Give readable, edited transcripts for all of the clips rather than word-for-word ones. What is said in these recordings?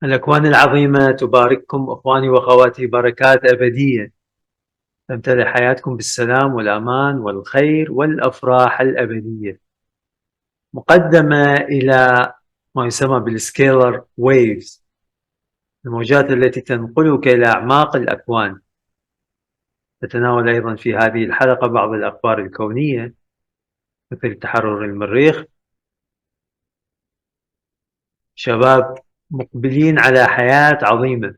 الأكوان العظيمة تبارككم أخواني وأخواتي بركات أبدية، تمتلئ حياتكم بالسلام والأمان والخير والأفراح الأبدية. مقدمة إلى ما يسمى بالسكيلر ويفز، الموجات التي تنقلك إلى أعماق الأكوان. نتناول أيضا في هذه الحلقة بعض الأخبار الكونية مثل تحرر المريخ. شباب مقبلين على حياة عظيمة،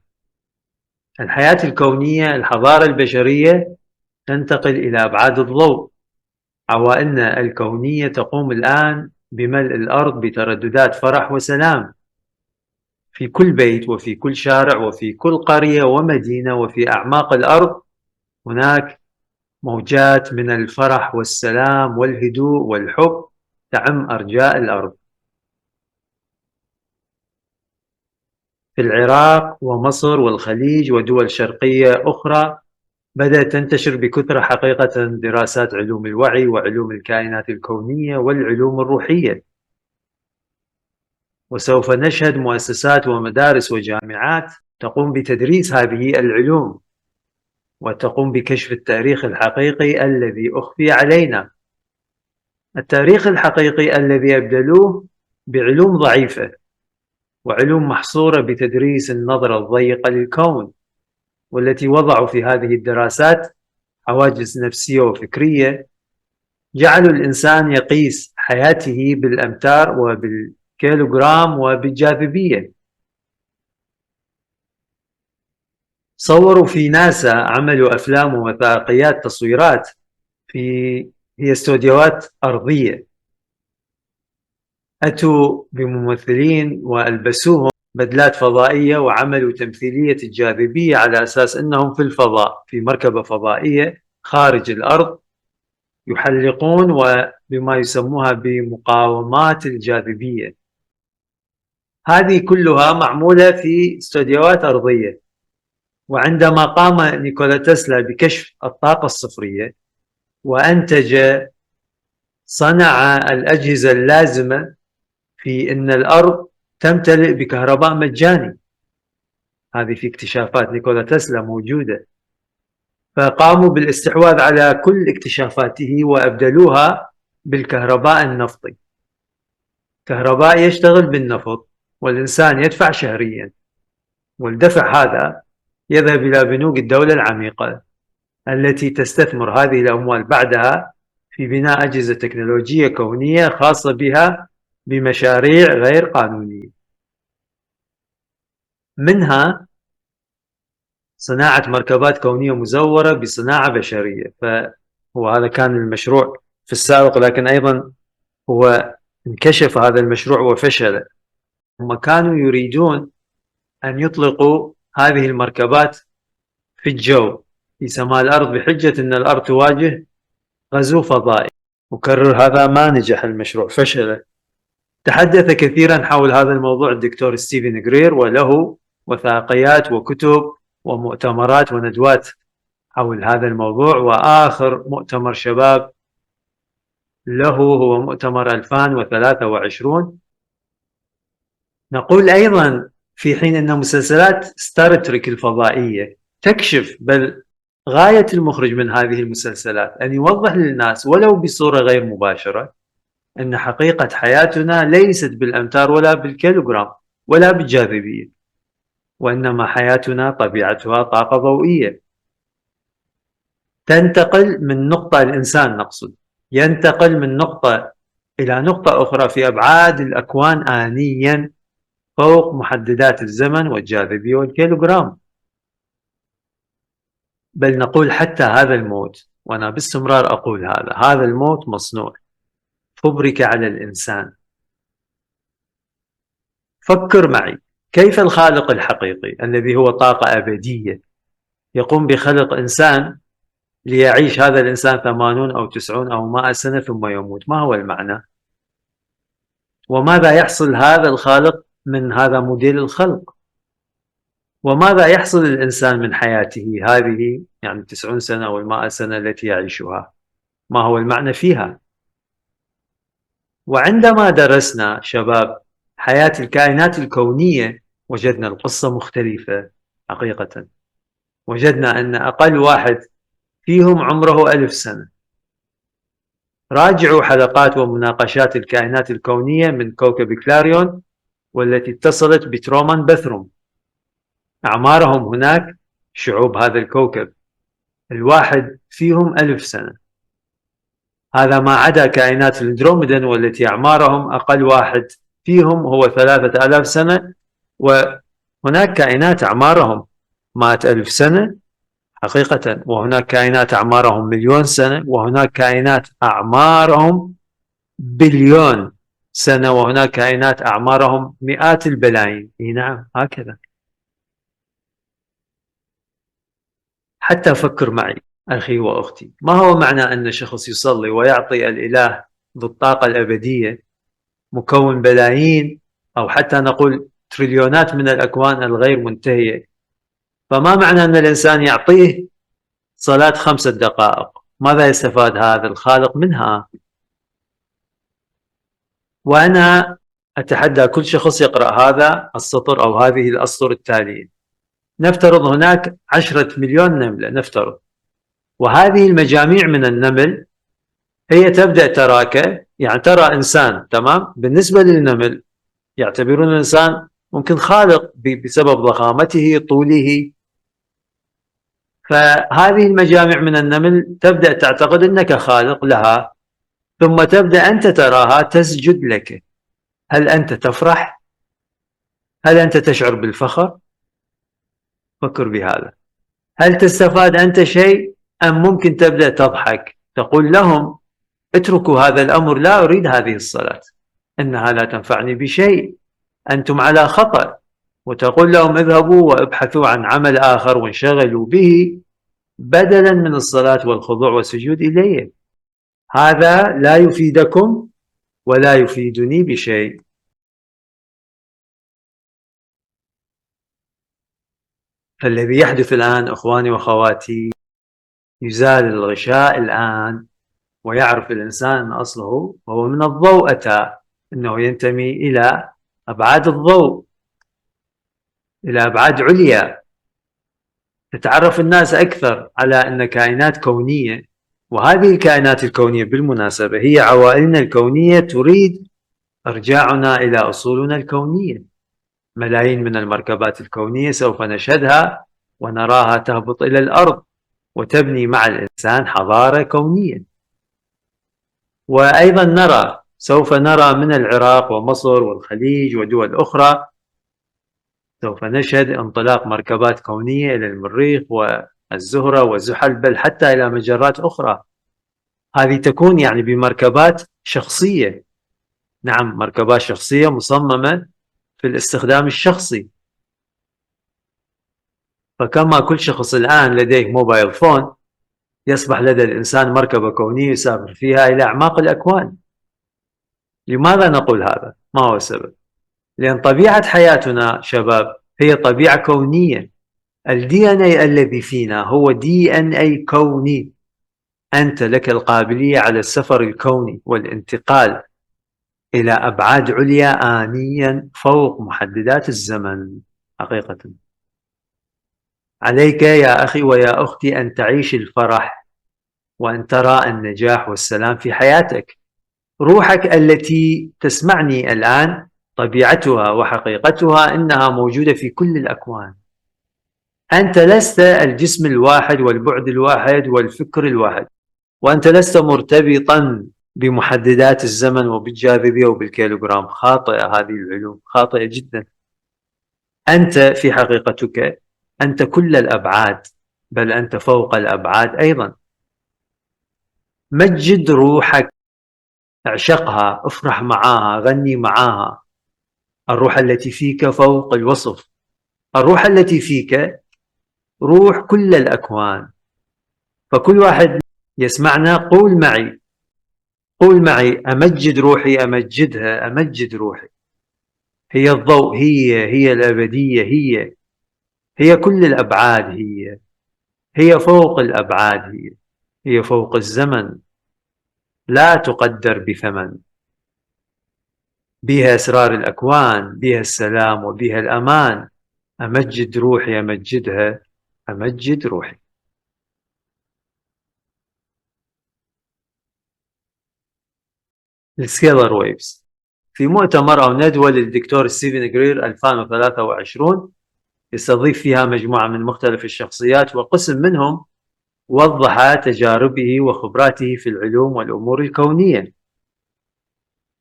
الحياة الكونية، الحضارة البشرية تنتقل إلى أبعاد الضوء. عوائلنا الكونية تقوم الآن بملء الأرض بترددات فرح وسلام. في كل بيت وفي كل شارع وفي كل قرية ومدينة وفي أعماق الأرض هناك موجات من الفرح والسلام والهدوء والحب تعم أرجاء الأرض. في العراق ومصر والخليج ودول شرقية أخرى بدأت تنتشر بكثرة حقيقة دراسات علوم الوعي وعلوم الكائنات الكونية والعلوم الروحية، وسوف نشهد مؤسسات ومدارس وجامعات تقوم بتدريس هذه العلوم وتقوم بكشف التاريخ الحقيقي الذي أخفي علينا، التاريخ الحقيقي الذي أبدلوه بعلوم ضعيفة وعلوم محصورة بتدريس النظرة الضيقة للكون، والتي وضعوا في هذه الدراسات حواجز نفسية وفكرية، جعلوا الإنسان يقيس حياته بالأمتار وبالكيلوغرام وبالجاذبية. صوروا في ناسا، عملوا أفلام ووثائقيات تصويرات هي استوديوهات أرضية، أتوا بممثلين وألبسوهم بدلات فضائية وعملوا تمثيلية الجاذبية على أساس أنهم في الفضاء في مركبة فضائية خارج الأرض يحلقون وبما يسموها بمقاومات الجاذبية. هذه كلها معمولة في استوديوهات أرضية. وعندما قام نيكولا تسلا بكشف الطاقة الصفرية وأنتج صنع الأجهزة اللازمة في أن الأرض تمتلئ بكهرباء مجاني، هذه في اكتشافات نيكولا تسلا موجودة، فقاموا بالاستحواذ على كل اكتشافاته وأبدلوها بالكهرباء النفطي، كهرباء يشتغل بالنفط والإنسان يدفع شهريا، والدفع هذا يذهب إلى بنوك الدولة العميقة التي تستثمر هذه الأموال بعدها في بناء أجهزة تكنولوجية كونية خاصة بها بمشاريع غير قانونية، منها صناعة مركبات كونية مزورة بصناعة بشرية. فهو هذا كان المشروع في السابق، لكن أيضا هو انكشف هذا المشروع وفشل. هم كانوا يريدون أن يطلقوا هذه المركبات في الجو في سماء الأرض بحجة أن الأرض تواجه غزو فضائي، وكرر هذا ما نجح المشروع، فشل. تحدث كثيرا حول هذا الموضوع الدكتور ستيفن غرير، وله وثائقيات وكتب ومؤتمرات وندوات حول هذا الموضوع، وآخر مؤتمر شباب له هو مؤتمر 2023. نقول أيضا في حين أن مسلسلات ستار تريك الفضائية تكشف، بل غاية المخرج من هذه المسلسلات أن يوضح للناس ولو بصورة غير مباشرة أن حقيقة حياتنا ليست بالأمتار ولا بالكيلوغرام ولا بالجاذبية، وإنما حياتنا طبيعتها طاقة ضوئية تنتقل من نقطة، الإنسان نقصد ينتقل من نقطة إلى نقطة أخرى في أبعاد الأكوان آنيا فوق محددات الزمن والجاذبية والكيلوغرام. بل نقول حتى هذا الموت، وأنا باستمرار أقول هذا الموت مصنوع، فبرك على الإنسان. فكر معي، كيف الخالق الحقيقي الذي هو طاقة أبدية يقوم بخلق إنسان ليعيش هذا الإنسان 80 أو 90 أو 100 سنة ثم يموت؟ ما هو المعنى؟ وماذا يحصل هذا الخالق من هذا موديل الخلق؟ وماذا يحصل الإنسان من حياته هذه، يعني 90 سنة أو 100 سنة التي يعيشها؟ ما هو المعنى فيها؟ وعندما درسنا شباب حياة الكائنات الكونية وجدنا القصة مختلفة حقيقة. وجدنا أن أقل واحد فيهم عمره 1000 سنة. راجعوا حلقات ومناقشات الكائنات الكونية من كوكب كلاريون والتي اتصلت بترومان بثروم. أعمارهم هناك شعوب هذا الكوكب الواحد فيهم 1000 سنة. هذا ما عدا كائنات الأندروميدان والتي أعمارهم أقل واحد فيهم هو 3000 سنة. وهناك كائنات أعمارهم 100,000 سنة حقيقة، وهناك كائنات أعمارهم 1,000,000 سنة، وهناك كائنات أعمارهم بليون سنة، وهناك كائنات أعمارهم مئات البلايين. نعم هكذا. حتى فكر معي أخي وأختي، ما هو معنى أن شخص يصلي ويعطي الإله ذو الطاقة الأبدية مكون بلايين أو حتى نقول تريليونات من الأكوان الغير منتهية؟ فما معنى أن الإنسان يعطيه صلاة 5 دقائق؟ ماذا يستفاد هذا الخالق منها؟ وأنا أتحدى كل شخص يقرأ هذا السطر أو هذه الأسطر التالية. نفترض هناك 10 مليون نملة، نفترض، وهذه المجاميع من النمل هي تبدأ تراك، يعني ترى إنسان، تمام؟ بالنسبة للنمل يعتبرون الإنسان ممكن خالق بسبب ضخامته، طوله. فهذه المجاميع من النمل تبدأ تعتقد أنك خالق لها، ثم تبدأ أنت تراها تسجد لك. هل أنت تفرح؟ هل أنت تشعر بالفخر؟ فكر بهذا. هل تستفاد أنت شيء أم ممكن تبدأ تضحك؟ تقول لهم اتركوا هذا الأمر، لا أريد هذه الصلاة، إنها لا تنفعني بشيء، أنتم على خطأ. وتقول لهم اذهبوا وابحثوا عن عمل آخر وانشغلوا به بدلا من الصلاة والخضوع والسجود إليه. هذا لا يفيدكم ولا يفيدني بشيء. فالذي يحدث الآن أخواني وأخواتي، يزال الغشاء الآن ويعرف الإنسان أن أصله وهو من الضوء أتى، أنه ينتمي إلى أبعاد الضوء، إلى أبعاد عليا. تتعرف الناس أكثر على أن كائنات كونية، وهذه الكائنات الكونية بالمناسبة هي عوائلنا الكونية تريد إرجاعنا إلى أصولنا الكونية. ملايين من المركبات الكونية سوف نشهدها ونراها تهبط إلى الأرض وتبني مع الإنسان حضارة كونية. وأيضا سوف نرى من العراق ومصر والخليج ودول أخرى، سوف نشهد انطلاق مركبات كونية إلى المريخ والزهرة وزحل، بل حتى إلى مجرات أخرى. هذه تكون يعني بمركبات شخصية. نعم، مركبات شخصية مصممة في الاستخدام الشخصي. فكما كل شخص الآن لديه موبايل فون، يصبح لدى الإنسان مركبة كونية يسافر فيها إلى أعماق الأكوان. لماذا نقول هذا؟ ما هو السبب؟ لأن طبيعة حياتنا شباب هي طبيعة كونية. الDNA الذي فينا هو DNA كوني. أنت لك القابلية على السفر الكوني والانتقال إلى أبعاد عليا آنيا فوق محددات الزمن حقيقة. عليك يا أخي ويا أختي أن تعيش الفرح وأن ترى النجاح والسلام في حياتك. روحك التي تسمعني الآن طبيعتها وحقيقتها إنها موجودة في كل الأكوان. أنت لست الجسم الواحد والبعد الواحد والفكر الواحد، وأنت لست مرتبطا بمحددات الزمن وبالجاذبية وبالكيلوغرام. خاطئة هذه العلوم، خاطئة جدا. أنت في حقيقتك أنت كل الأبعاد، بل أنت فوق الأبعاد أيضا. مجد روحك، اعشقها، افرح معاها، غني معاها. الروح التي فيك فوق الوصف. الروح التي فيك روح كل الأكوان. فكل واحد يسمعنا قول معي، قول معي: أمجد روحي، أمجدها، أمجد روحي. هي الضوء، هي الأبدية، هي كل الأبعاد، هي فوق الأبعاد، هي فوق الزمن، لا تقدر بثمن. بها أسرار الأكوان، بها السلام وبها الأمان. أمجد روحي أمجدها، أمجد روحي. السكيلر ويفز. في مؤتمر أو ندوة للدكتور ستيفن جرير 2023 يستضيف فيها مجموعة من مختلف الشخصيات، وقسم منهم وضح تجاربه وخبراته في العلوم والأمور الكونية.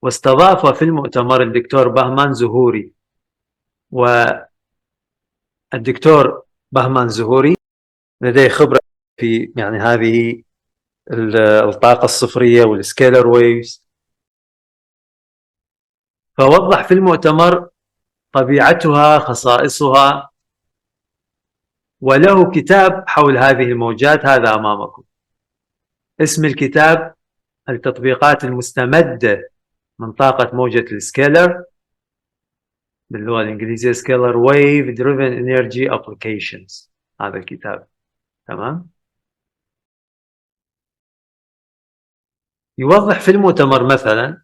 واستضاف في المؤتمر الدكتور بهمان زهوري، والدكتور بهمان زهوري لديه خبرة في هذه الطاقة الصفرية والسكيلر ويفز. فوضح في المؤتمر طبيعتها، خصائصها، وله كتاب حول هذه الموجات، هذا أمامكم. اسم الكتاب التطبيقات المستمدة من طاقة موجة السكيلر، باللغة الإنجليزية سكيلر ويف دريفن انرجي ابليكيشنز، هذا الكتاب. تمام. يوضح في المؤتمر مثلا،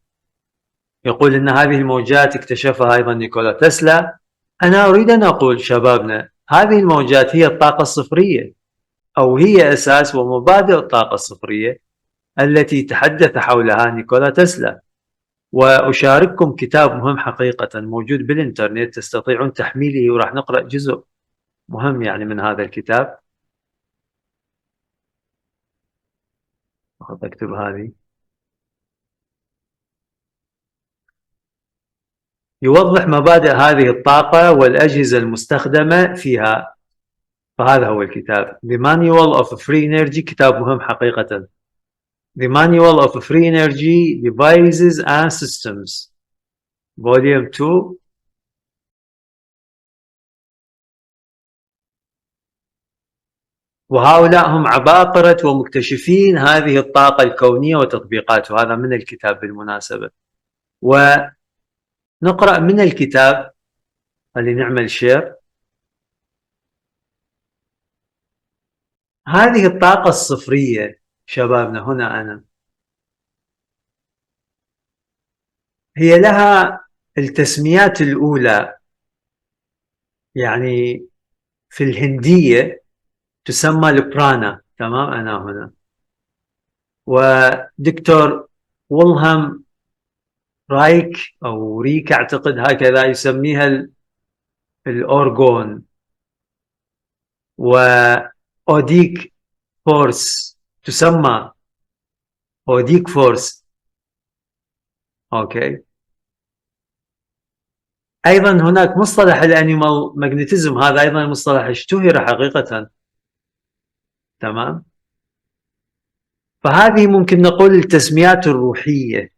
يقول إن هذه الموجات اكتشفها أيضا نيكولا تسلا. أنا أريد أن أقول شبابنا، هذه الموجات هي الطاقة الصفرية، أو هي أساس ومبادئ الطاقة الصفرية التي تحدث حولها نيكولا تسلا. وأشارككم كتاب مهم حقيقة موجود بالإنترنت، تستطيعون تحميله، وراح نقرأ جزء مهم من هذا الكتاب. أكتب هذه. يوضح مبادئ هذه الطاقة والأجهزة المستخدمة فيها. فهذا هو الكتاب The Manual of Free Energy، كتاب مهم حقيقة. The Manual of Free Energy Devices and Systems Volume 2. وهؤلاء هم عباقرة ومكتشفين هذه الطاقة الكونية وتطبيقاتها. هذا من الكتاب بالمناسبة. ونقرأ من الكتاب، لنعمل شير. هذه الطاقة الصفرية شبابنا، هنا أنا، هي لها التسميات الأولى. في الهندية تسمى البرانا. تمام. أنا هنا، ودكتور ويلهام رايك أو ريك أعتقد هكذا يسميها الأورغون. وأوديك فورس تسمى أوديك فورس. أوكي. أيضا هناك مصطلح الأنيمال ماغنيتيزم، هذا أيضا مصطلح اشتهر حقيقة. تمام. فهذه ممكن نقول التسميات الروحية.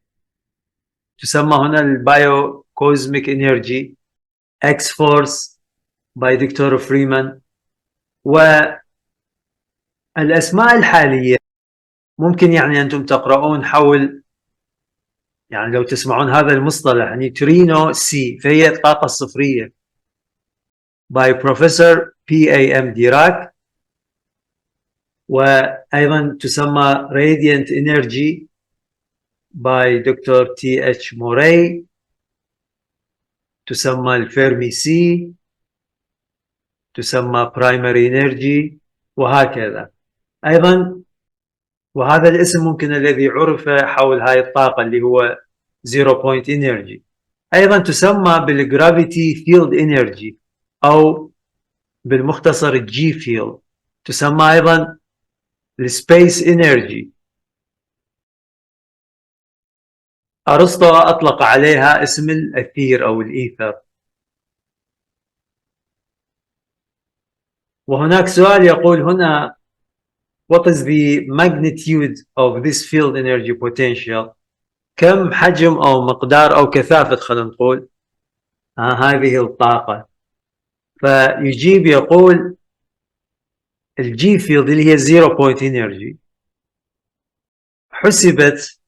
تسمى هنا البايو كوزميك انرجي، اكس فورس باي دكتور فريمان. والأسماء الحالية ممكن أنتم تقرؤون حول، لو تسمعون هذا المصطلح نيوترينو سي، فهي الطاقة الصفرية باي بروفيسور بي اي ام ديراك. وأيضا تسمى radiant energy باي دكتور تي اتش موراي. تسمى الفيرمي سي، تسمى برايمري انرجي، وهكذا. أيضا وهذا الاسم ممكن الذي عرف حول هاي الطاقة اللي هو زيرو بوينت انرجي. أيضا تسمى بالجرافيتي فيلد انرجي، أو بالمختصر الجي فيلد. تسمى أيضا السبيس انرجي. أرسطو أطلق عليها اسم الأثير أو الإيثر. وهناك سؤال يقول هنا what is the magnitude of this field energy potential؟ كم حجم أو مقدار أو كثافة، خلينا نقول، هذه الطاقة. فيجيب يقول الجي فيلد اللي هي زيرو بوينت انرجي حسبت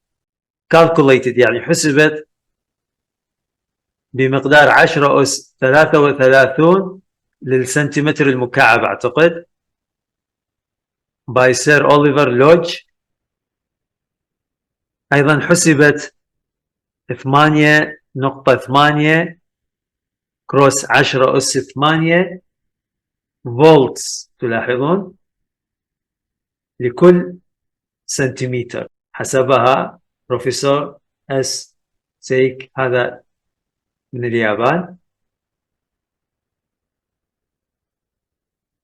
calculated، حسبت بمقدار 10 أس 33 للسنتيمتر المكعب أعتقد باي سير أوليفر لودج. أيضا حسبت 8 نقطة 8 كروس 10 أس 8 فولتس، تلاحظون، لكل سنتيمتر، حسبها بروفيسور اس سيك، هذا من اليابان.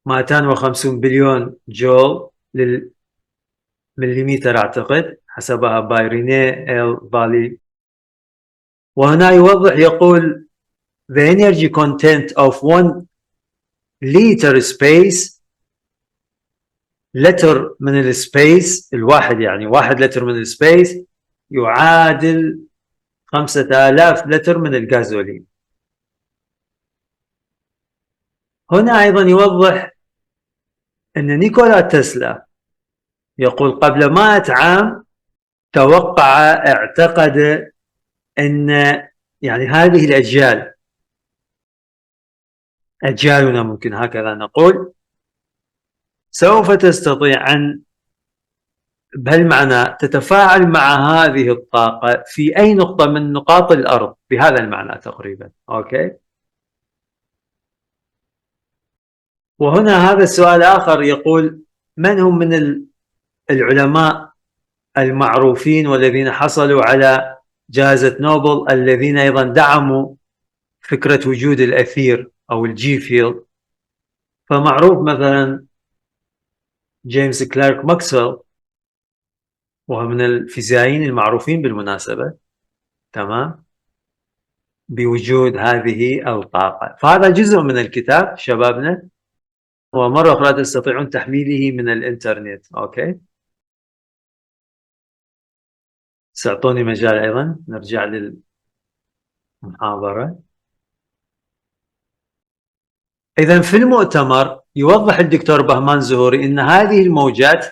250 بليون جول للمليمتر أعتقد، حسبها بايريني ال بالي. وهنا يوضح يقول the energy content of 1 liter space، لتر من السبيس الواحد، يعني 1 لتر من السبيس يعادل 5000 لتر من الغازولين. هنا أيضا يوضح أن نيكولا تسلا يقول قبل 100 عام توقع، اعتقد أن يعني هذه الأجيال، أجيالنا ممكن هكذا نقول، سوف تستطيع أن بهالمعنى تتفاعل مع هذه الطاقة في أي نقطة من نقاط الأرض، بهذا المعنى تقريبا. أوكي. وهنا هذا السؤال آخر يقول من هم من العلماء المعروفين والذين حصلوا على جائزة نوبل الذين أيضا دعموا فكرة وجود الأثير أو الجي فيلد؟ فمعروف مثلا جيمس كلارك ماكسويل، وهو من الفيزيائيين المعروفين بالمناسبة، تمام، بوجود هذه الطاقة. فهذا جزء من الكتاب شبابنا، ومرة أخرى تستطيعون تحميله من الإنترنت. أوكي، سأعطوني مجال أيضا نرجع للمحاضرة. إذن في المؤتمر يوضح الدكتور بهمان زهوري أن هذه الموجات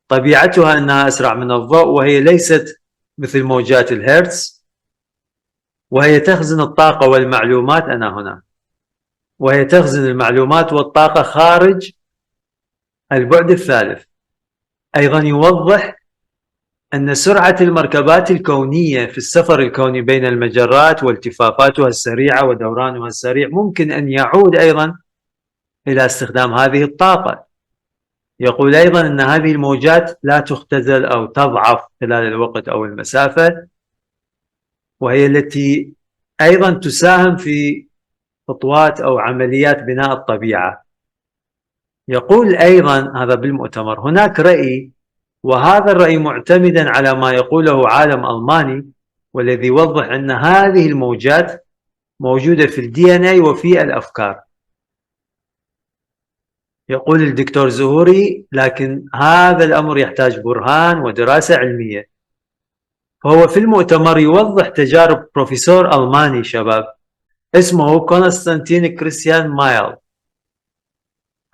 طبيعتها أنها أسرع من الضوء، وهي ليست مثل موجات الهرتز، وهي تخزن الطاقة والمعلومات، أنا هنا، وهي تخزن المعلومات والطاقة خارج البعد الثالث. أيضا يوضح أن سرعة المركبات الكونية في السفر الكوني بين المجرات والتفافاتها السريعة ودورانها السريع ممكن أن يعود أيضا إلى استخدام هذه الطاقة. يقول أيضا أن هذه الموجات لا تختزل أو تضعف خلال الوقت أو المسافة، وهي التي أيضا تساهم في خطوات أو عمليات بناء الطبيعة. يقول أيضا هذا بالمؤتمر هناك رأي، وهذا الرأي معتمدا على ما يقوله عالم ألماني، والذي يوضح أن هذه الموجات موجودة في الدي ان اي وفي الأفكار. يقول الدكتور زهوري لكن هذا الأمر يحتاج برهان ودراسة علمية. فهو في المؤتمر يوضح تجارب بروفيسور ألماني شباب اسمه كونستانتين كريستيان مايل.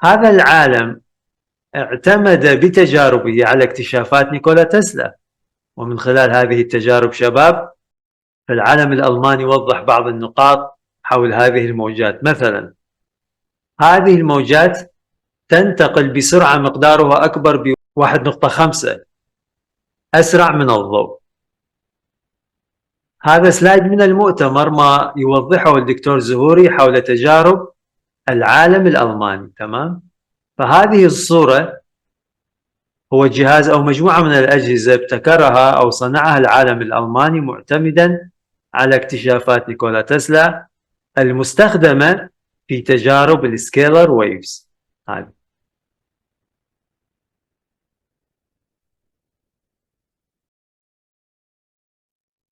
هذا العالم اعتمد بتجاربه على اكتشافات نيكولا تسلا، ومن خلال هذه التجارب شباب فالعالم الألماني وضح بعض النقاط حول هذه الموجات. مثلا هذه الموجات تنتقل بسرعة مقدارها أكبر ب 1.5، أسرع من الضوء. هذا سلايد من المؤتمر ما يوضحه الدكتور زهوري حول تجارب العالم الألماني، تمام. فهذه الصورة هو جهاز أو مجموعة من الأجهزة ابتكرها أو صنعها العالم الألماني معتمدا على اكتشافات نيكولا تسلا المستخدمة في تجارب السكيلر ويفز. هذه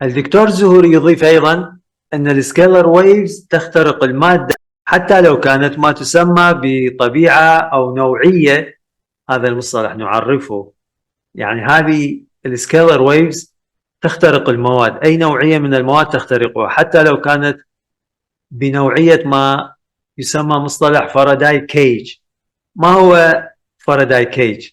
الدكتور زهوري يضيف أيضا أن السكيلر ويفز تخترق المادة حتى لو كانت ما تسمى بطبيعة أو نوعية، هذا المصطلح نعرفه، يعني هذه السكيلر ويفز تخترق المواد، أي نوعية من المواد تخترقها حتى لو كانت بنوعية ما يسمى مصطلح فاراداي كيج. ما هو فاراداي كيج؟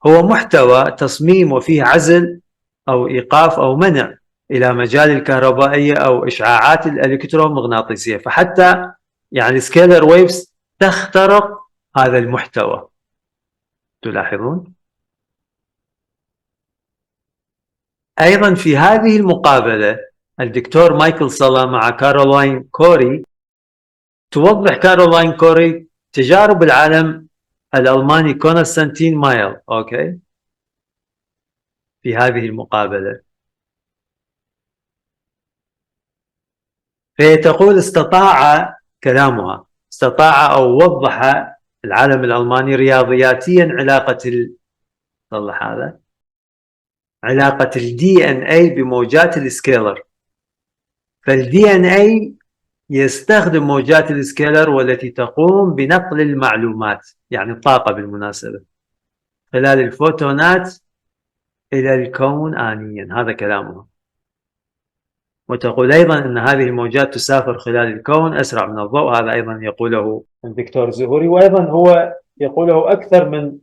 هو محتوى تصميم وفيه عزل أو إيقاف أو منع إلى مجال الكهربائية أو إشعاعات الالكترومغناطيسية، فحتى يعني سكيلر ويفز تخترق هذا المحتوى، تلاحظون. أيضا في هذه المقابلة الدكتور مايكل سالا مع كارولاين كوري. توضح كارولاين كوري تجارب العالم الألماني كونستانتين مايل أوكي في هذه المقابلة. فهي تقول استطاع كلامها استطاع أو وضح العالم الألماني رياضياتيا صلح هذا علاقة الدي ان اي بموجات السكيلر. فالدي ان اي يستخدم موجات السكيلر والتي تقوم بنقل المعلومات يعني الطاقة بالمناسبة خلال الفوتونات إلى الكون آنيا. هذا كلامها. وتقول أيضا أن هذه الموجات تسافر خلال الكون أسرع من الضوء. هذا أيضا يقوله الدكتور زهوري، وأيضا هو يقوله أكثر من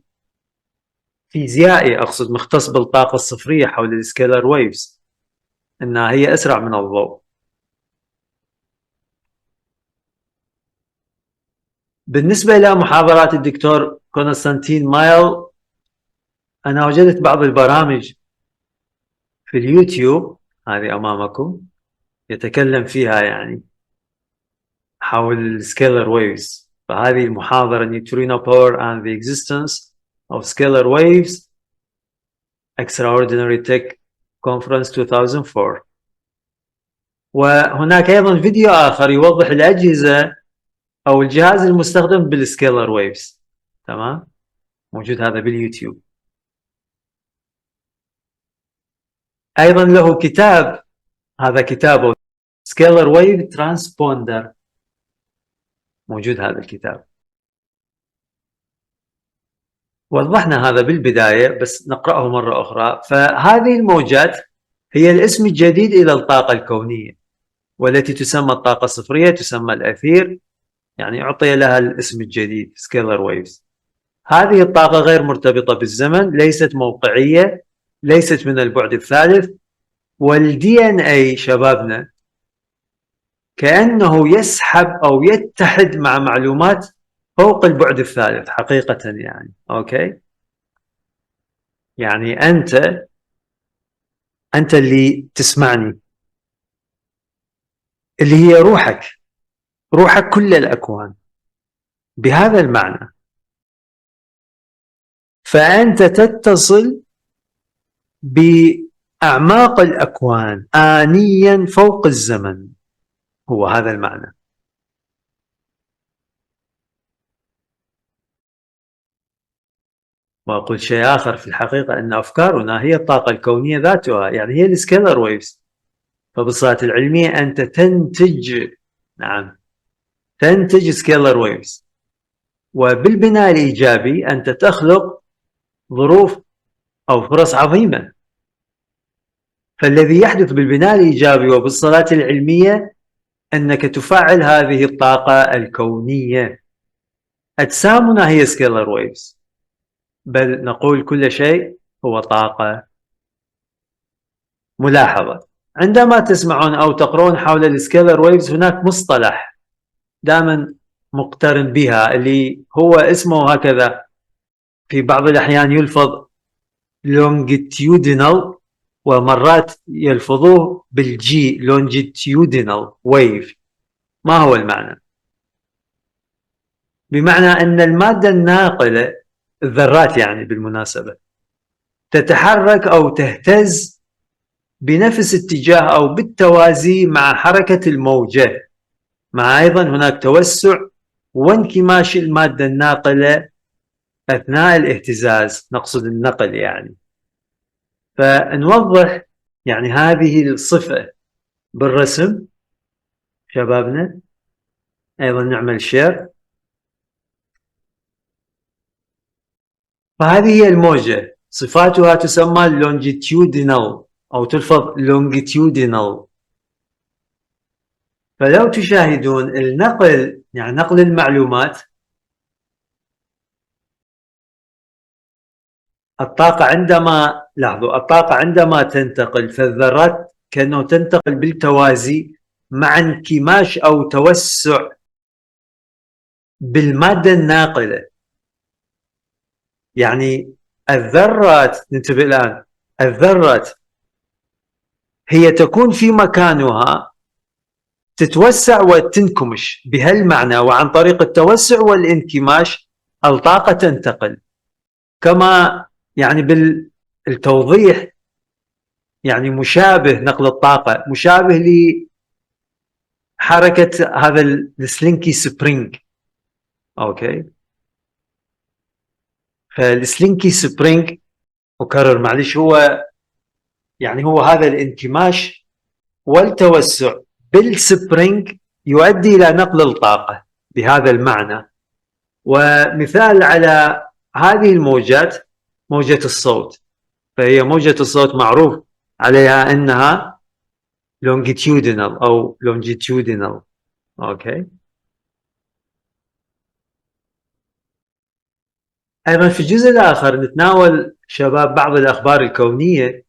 فيزيائي أقصد مختص بالطاقة الصفرية حول السكيلر ويفز أنها هي أسرع من الضوء. بالنسبة إلى محاضرات الدكتور كونستانتين مايل، أنا وجدت بعض البرامج في اليوتيوب هذه أمامكم يتكلم فيها يعني حول السكيلر ويفز. فهذه المحاضرة Neutrino Power and the Existence of Scalar Waves Extraordinary Tech Conference 2004. وهناك أيضا فيديو آخر يوضح الأجهزة أو الجهاز المستخدم بالسكيلر ويفز. تمام، موجود هذا باليوتيوب. أيضا له كتاب، هذا كتابه سكيلر ويف ترانسبوندر، موجود هذا الكتاب. وضحنا هذا بالبداية بس نقرأه مرة أخرى. فهذه الموجات هي الاسم الجديد إلى الطاقة الكونية والتي تسمى الطاقة الصفرية، تسمى الأثير، يعني أعطي لها الاسم الجديد سكيلر ويفز. هذه الطاقة غير مرتبطة بالزمن، ليست موقعية، ليست من البعد الثالث. والدي ان اي شبابنا كأنه يسحب أو يتحد مع معلومات فوق البعد الثالث حقيقة يعني أوكي. يعني أنت اللي تسمعني، اللي هي روحك كل الأكوان بهذا المعنى. فأنت تتصل بأعماق الأكوان آنيا فوق الزمن، هو هذا المعنى. وأقول شيء آخر، في الحقيقة أن أفكارنا هي الطاقة الكونية ذاتها، يعني هي السكيلر ويفز. فبالصورة العلمية أنت تنتج، نعم، تنتج سكيلر ويفز. وبالبناء الإيجابي أنت تخلق ظروف أو فرص عظيمة. فالذي يحدث بالبناء الإيجابي وبالصلاة العلمية أنك تفعل هذه الطاقة الكونية. أجسامنا هي سكيلر ويفز، بل نقول كل شيء هو طاقة. ملاحظة، عندما تسمعون أو تقرون حول السكيلر ويفز هناك مصطلح دائما مقترن بها اللي هو اسمه هكذا، في بعض الأحيان يلفظ longitudinal ومرات يلفظوه بالجي longitudinal wave. ما هو المعنى؟ بمعنى أن المادة الناقلة، الذرات يعني بالمناسبة، تتحرك أو تهتز بنفس اتجاه أو بالتوازي مع حركة الموجة، مع أيضا هناك توسع وانكماش المادة الناقلة أثناء الاهتزاز، نقصد النقل يعني. فنوضح يعني هذه الصفة بالرسم شبابنا. أيضا نعمل شير. فهذه هي الموجة، صفاتها تسمى longitudinal أو تلفظ longitudinal. فلو تشاهدون النقل، يعني نقل المعلومات، الطاقة عندما لاحظوا الطاقة عندما تنتقل فالذرات كأنه تنتقل بالتوازي مع انكماش أو توسع بالمادة الناقلة. يعني الذرات، ننتبه الآن، الذرات هي تكون في مكانها تتوسع وتنكمش بهالمعنى، وعن طريق التوسع والانكماش الطاقة تنتقل. كما يعني بالتوضيح يعني مشابه نقل الطاقة، مشابه لحركة هذا السلينكي سبرينج. اوكي، فالسلينكي سبرينج أكرر معلش، هو يعني هو هذا الانكماش والتوسع بالسبرينج يؤدي إلى نقل الطاقة بهذا المعنى. ومثال على هذه الموجات موجة الصوت، فهي موجة الصوت معروف عليها أنها longitudinal أو longitudinal. أوكي، أيضا في الجزء الآخر نتناول شباب بعض الأخبار الكونية.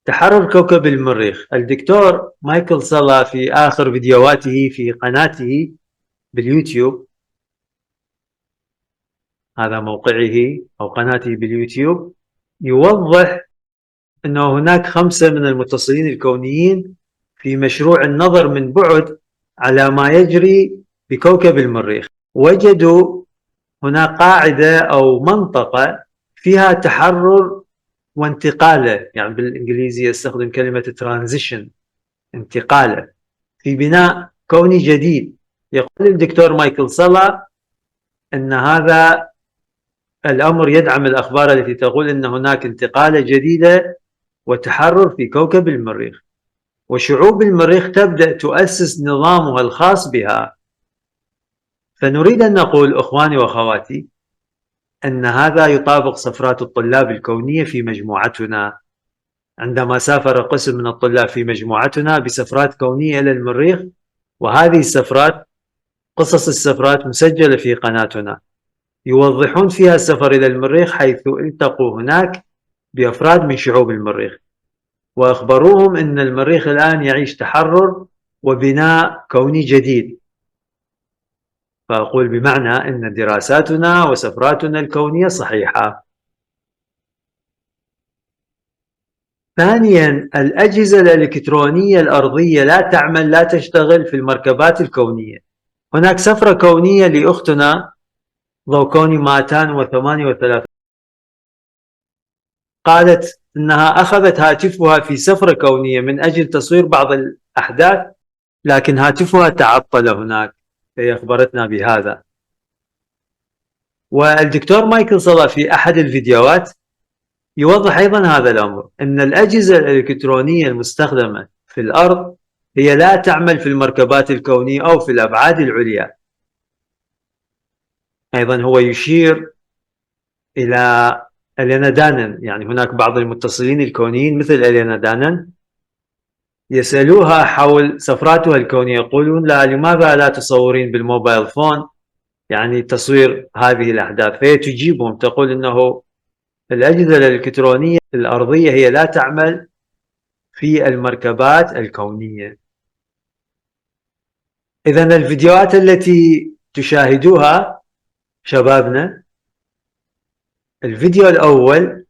تحرر كوكب المريخ. الدكتور مايكل سالا في آخر فيديوهاته في قناته باليوتيوب، هذا موقعه أو قناته باليوتيوب، يوضح أنه هناك 5 من المتصلين الكونيين في مشروع النظر من بعد على ما يجري بكوكب المريخ. وجدوا هناك قاعدة أو منطقة فيها تحرر وانتقالة، يعني بالإنجليزية يستخدم كلمة transition، انتقالة في بناء كوني جديد. يقول الدكتور مايكل سالا أن هذا الأمر يدعم الأخبار التي تقول أن هناك انتقالة جديدة وتحرر في كوكب المريخ، وشعوب المريخ تبدأ تؤسس نظامها الخاص بها. فنريد أن نقول أخواني وأخواتي أن هذا يطابق سفرات الطلاب الكونية في مجموعتنا. عندما سافر قسم من الطلاب في مجموعتنا بسفرات كونية إلى المريخ، وهذه السفرات قصص السفرات مسجلة في قناتنا، يوضحون فيها السفر إلى المريخ، حيث التقوا هناك بأفراد من شعوب المريخ وأخبروهم أن المريخ الآن يعيش تحرر وبناء كوني جديد. فأقول بمعنى أن دراساتنا وسفراتنا الكونية صحيحة. ثانيا، الأجهزة الالكترونية الأرضية لا تعمل، لا تشتغل في المركبات الكونية. هناك سفرة كونية لأختنا ضوء كوني 238 قالت أنها أخذت هاتفها في سفرة كونية من أجل تصوير بعض الأحداث، لكن هاتفها تعطل هناك، هي أخبرتنا بهذا. والدكتور مايكل صلى في أحد الفيديوهات يوضح أيضا هذا الأمر، أن الأجهزة الإلكترونية المستخدمة في الأرض هي لا تعمل في المركبات الكونية أو في الأبعاد العليا. أيضا هو يشير إلى إلينا دانن، يعني هناك بعض المتصلين الكونيين مثل إلينا دانن يسألوها حول سفراتها الكونية، يقولون لها لماذا لا تصورين بالموبايل فون، يعني تصوير هذه الأحداث. فهي تجيبهم تقول أنه الأجهزة الإلكترونية الأرضية هي لا تعمل في المركبات الكونية. إذن الفيديوهات التي تشاهدوها شبابنا، الفيديو الأول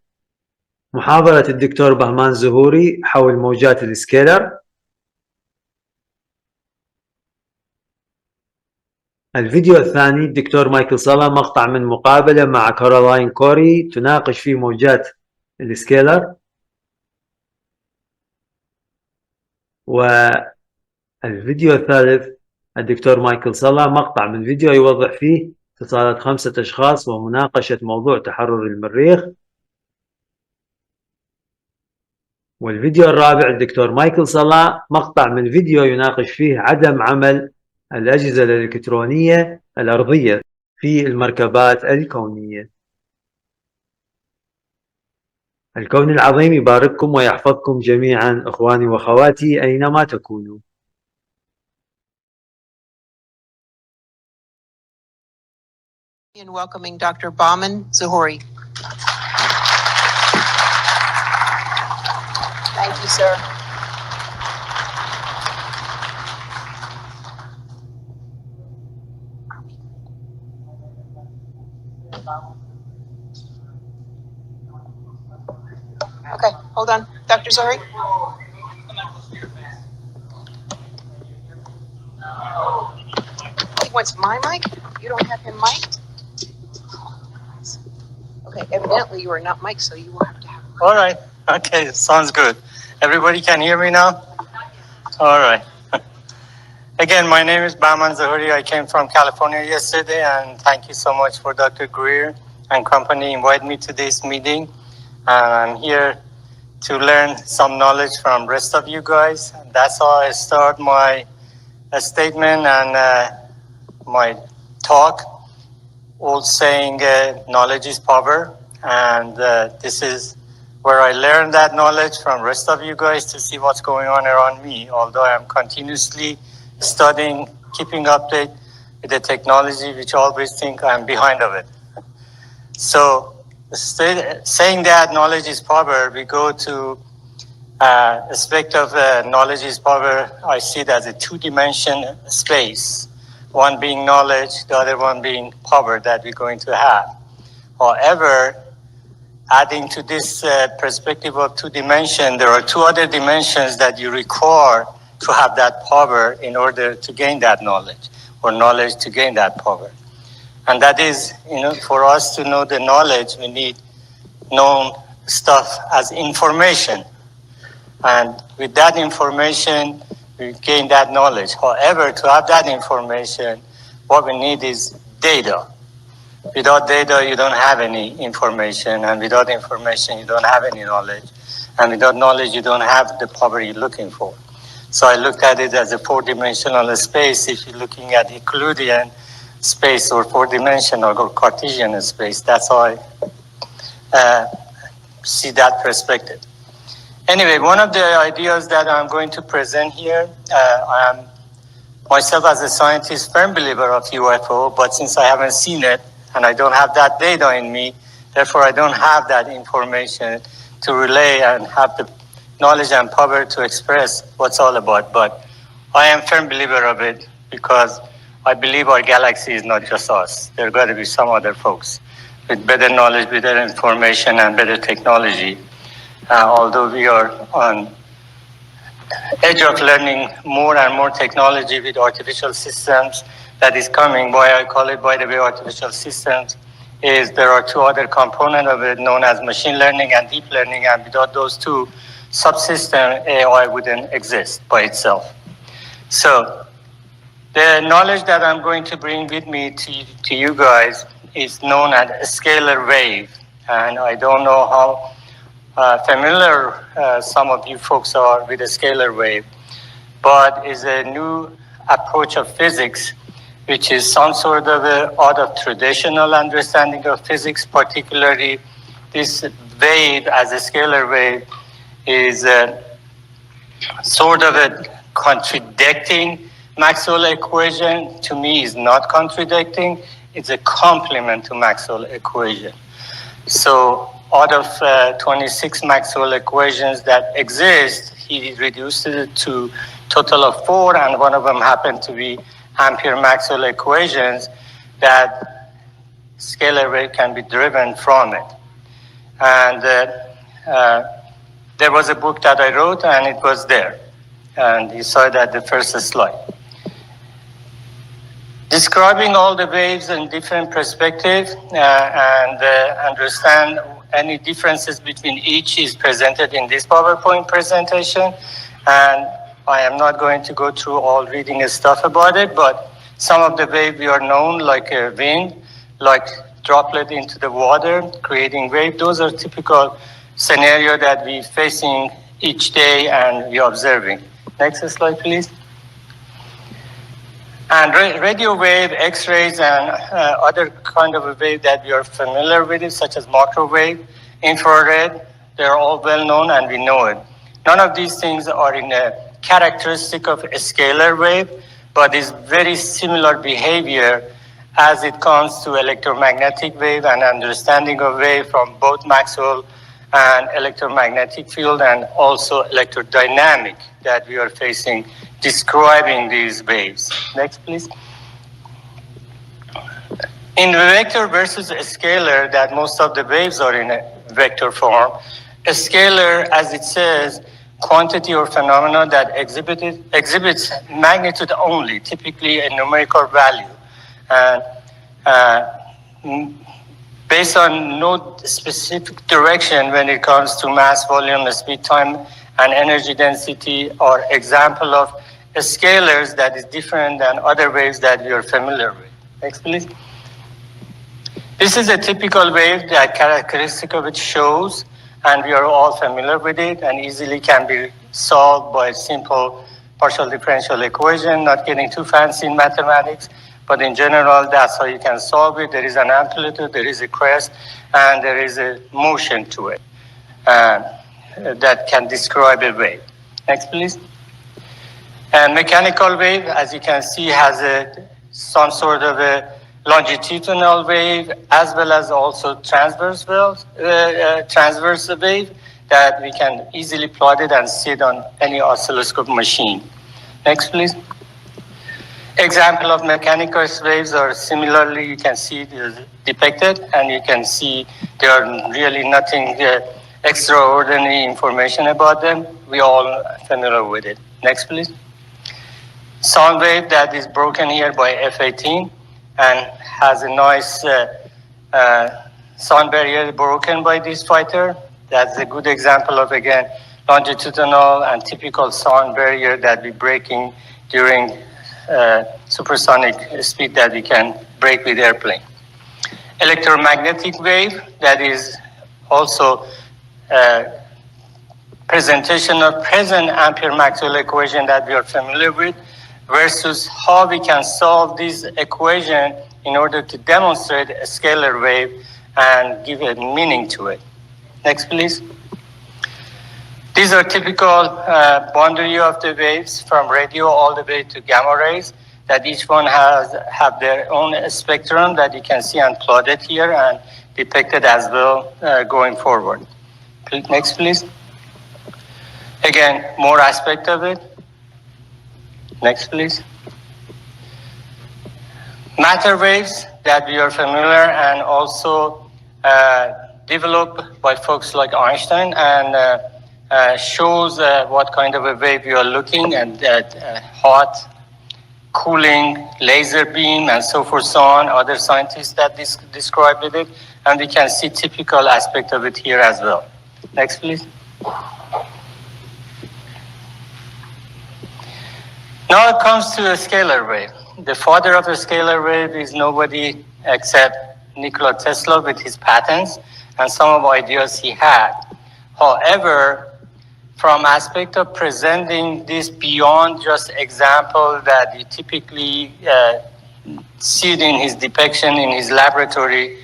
محاضرة الدكتور بهمان زهوري حول موجات السكيلر. الفيديو الثاني الدكتور مايكل سالا مقطع من مقابلة مع كارولاين كوري تناقش فيه موجات السكيلر. والفيديو الثالث الدكتور مايكل سالا مقطع من فيديو يوضح فيه اتصالات 5 أشخاص ومناقشة موضوع تحرر المريخ. والفيديو الرابع الدكتور مايكل سالا مقطع من فيديو يناقش فيه عدم عمل الأجهزة الإلكترونية الأرضية في المركبات الكونية. الكون العظيم يبارككم ويحفظكم جميعا أخواني وأخواتي أينما تكونوا. In welcoming Dr. Bahman Zahori. Thank you, sir. Okay, hold on. Dr. Zahori? he wants my mic? You don't have him mic'd? Okay, evidently you are not mic'd, so you will have to have him. All right. Okay, sounds good. Everybody can hear me now? All right. Again, my name is Bahman Zahuri. I came from California yesterday, and thank you so much for Dr. Greer and company invited me to this meeting. And I'm here to learn some knowledge from rest of you guys. That's how I start my statement and my talk, all saying knowledge is power. And this is where I learned that knowledge from rest of you guys to see what's going on around me, although I'm continuously studying, keeping update with the technology, which I always think I'm behind of it. So saying that knowledge is power, we go to aspect of knowledge is power. I see it as a two-dimension space, one being knowledge, the other one being power that we're going to have. However, adding to this perspective of two dimension, there are two other dimensions that you require to have that power in order to gain that knowledge, or knowledge to gain that power. And that is, for us to know the knowledge, we need known stuff as information. And with that information, we gain that knowledge. However, to have that information, what we need is data. Without data, you don't have any information. And without information, you don't have any knowledge. And without knowledge, you don't have the power you're looking for. So I looked at it as a four-dimensional space. If you're looking at Euclidean space or four-dimensional or Cartesian space, that's how I see that perspective. Anyway, one of the ideas that I'm going to present here, I am myself as a scientist, firm believer of UFO, but since I haven't seen it and I don't have that data in me, therefore I don't have that information to relay and have the knowledge and power to express what's all about. But I am firm believer of it because I believe our galaxy is not just us. There got to be some other folks with better knowledge, better information, and better technology. Although we are on edge of learning more and more technology with artificial systems that is coming. Why I call it, by the way, artificial systems, is there are two other components of it known as machine learning and deep learning, and without those two subsystem, AI wouldn't exist by itself. So the knowledge that I'm going to bring with me to you guys is known as a scalar wave. And I don't know how familiar some of you folks are with a scalar wave, but is a new approach of physics, which is some sort of out of traditional understanding of physics, particularly this wave as a scalar wave is sort of a contradicting Maxwell equation. To me, is not contradicting. It's a complement to Maxwell equation. So out of 26 Maxwell equations that exist, he reduced it to total of 4, and one of them happened to be Ampere-Maxwell equations that scalar wave can be driven from it. And there was a book that I wrote, and it was there. And you saw that the first slide. Describing all the waves in different perspectives and understand any differences between each is presented in this PowerPoint presentation. And I am not going to go through all reading stuff about it, but some of the waves are known, like a wind, like droplet into the water, creating wave. Those are typical scenario that we're facing each day and we're observing. Next slide, please. And radio wave, X-rays, and other kind of a wave that we are familiar with, such as microwave, infrared, they're all well known and we know it. None of these things are in a characteristic of a scalar wave, but is very similar behavior as it comes to electromagnetic wave and understanding of wave from both Maxwell and electromagnetic field, and also electrodynamic that we are facing, describing these waves. Next, please. In vector versus a scalar, that most of the waves are in a vector form. A scalar, as it says, quantity or phenomena that exhibits magnitude only, typically a numerical value. And based on no specific direction when it comes to mass, volume, speed, time, and energy density, or example of scalars that is different than other waves that we are familiar with. Next, please. This is a typical wave that characteristic of it shows, and we are all familiar with it, and easily can be solved by simple partial differential equation, not getting too fancy in mathematics, but in general, that's how you can solve it. There is an amplitude, there is a crest, and there is a motion to it that can describe a wave. Next, please. And mechanical wave, as you can see, has some sort of a longitudinal wave, as well as also transverse wave that we can easily plot it and see it on any oscilloscope machine. Next, please. Example of mechanical waves are similarly, you can see depicted, and you can see there are really nothing extraordinary information about them. We all are familiar with it. Next, please. Sound wave that is broken here by F18 and has a nice sound barrier broken by this fighter. That's a good example of, again, longitudinal and typical sound barrier that we're breaking during supersonic speed that we can break with airplane. Electromagnetic wave that is also presentation of present Ampere-Maxwell equation that we are familiar with, versus how we can solve this equation in order to demonstrate a scalar wave and give a meaning to it. Next, please. These are typical boundary of the waves from radio all the way to gamma rays, that each one have their own spectrum that you can see and plotted here and depicted as well going forward. Next, please. Again, more aspect of it. Next, please. Matter waves that we are familiar and also developed by folks like Einstein and shows what kind of a wave you are looking at, hot, cooling, laser beam, and so forth, so on. Other scientists that described it, and we can see typical aspect of it here as well. Next, please. Now it comes to a scalar wave. The father of a scalar wave is nobody except Nikola Tesla with his patents and some of the ideas he had. However, from aspect of presenting this beyond just example that you typically see it in his depiction in his laboratory,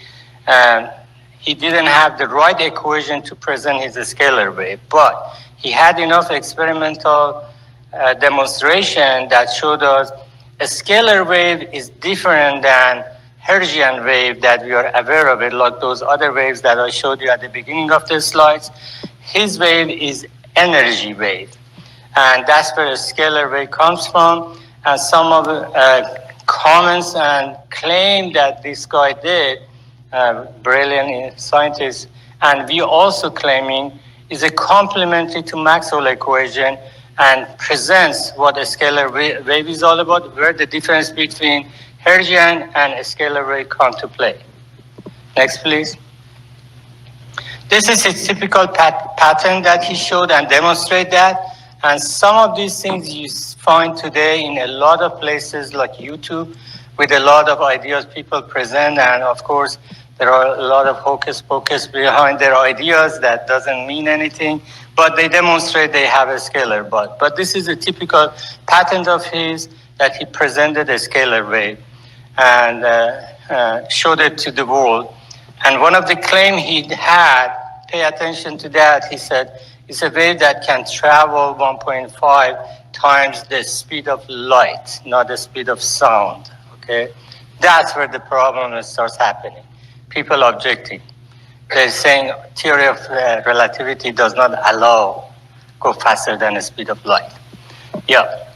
he didn't have the right equation to present his scalar wave, but he had enough experimental demonstration that showed us a scalar wave is different than Hertzian wave that we are aware of it, like those other waves that I showed you at the beginning of the slides. His wave is energy wave, and that's where a scalar wave comes from. And some of the comments and claim that this guy did, brilliant scientist, and we also claiming is a complementary to Maxwell equation and presents what a scalar wave is all about, where the difference between Hertzian and a scalar wave come to play. Next, please. This is a typical pattern that he showed and demonstrate that. And some of these things you find today in a lot of places like YouTube with a lot of ideas people present. And of course, there are a lot of hocus pocus behind their ideas that doesn't mean anything, but they demonstrate they have a scalar. But this is a typical patent of his that he presented a scalar wave and showed it to the world. And one of the claims he had, pay attention to that, he said, it's a wave that can travel 1.5 times the speed of light, not the speed of sound, okay? That's where the problem starts happening. People objecting. They're saying theory of relativity does not allow go faster than the speed of light. Yeah,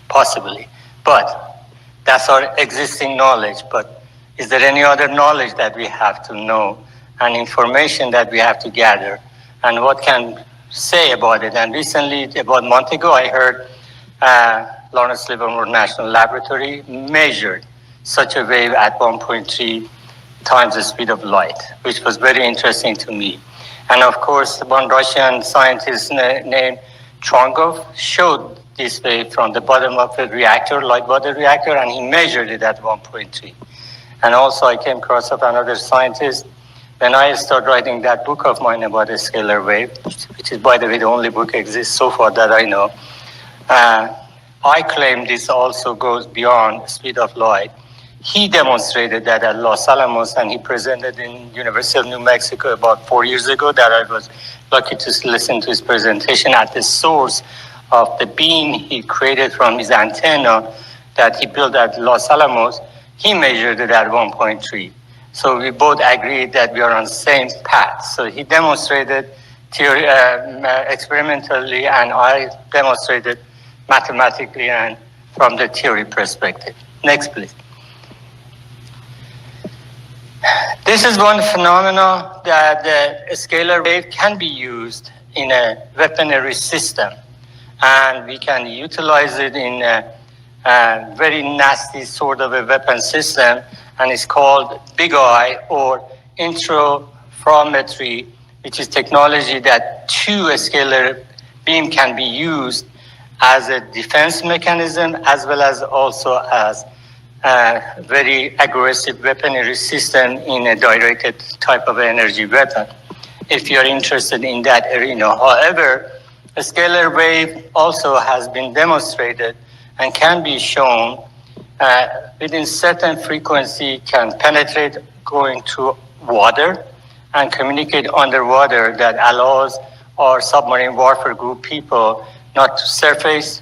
possibly. But that's our existing knowledge. But is there any other knowledge that we have to know and information that we have to gather? And what can say about it? And recently, about a month ago, I heard Lawrence Livermore National Laboratory measured such a wave at 1.3 times the speed of light, which was very interesting to me. And of course, one Russian scientist named Trongov showed this wave from the bottom of a reactor, light water reactor, and he measured it at 1.3. And also I came across another scientist when I started writing that book of mine about a scalar wave, which is, by the way, the only book exists so far that I know. I claim this also goes beyond the speed of light. He demonstrated that at Los Alamos, and he presented in University of New Mexico about 4 years ago, that I was lucky to listen to his presentation at the source of the beam he created from his antenna that he built at Los Alamos. He measured it at 1.3. So we both agreed that we are on the same path. So he demonstrated theory, experimentally, and I demonstrated mathematically and from the theory perspective. Next, please. This is one phenomenon that the scalar wave can be used in a weaponry system, and we can utilize it in a very nasty sort of a weapon system, and it's called Big Eye or interferometry, which is technology that two scalar beam can be used as a defense mechanism as well as also as a very aggressive weaponry system in a directed type of energy weapon, if you're interested in that arena. However, a scalar wave also has been demonstrated and can be shown within certain frequency can penetrate going through water and communicate underwater, that allows our submarine warfare group people not to surface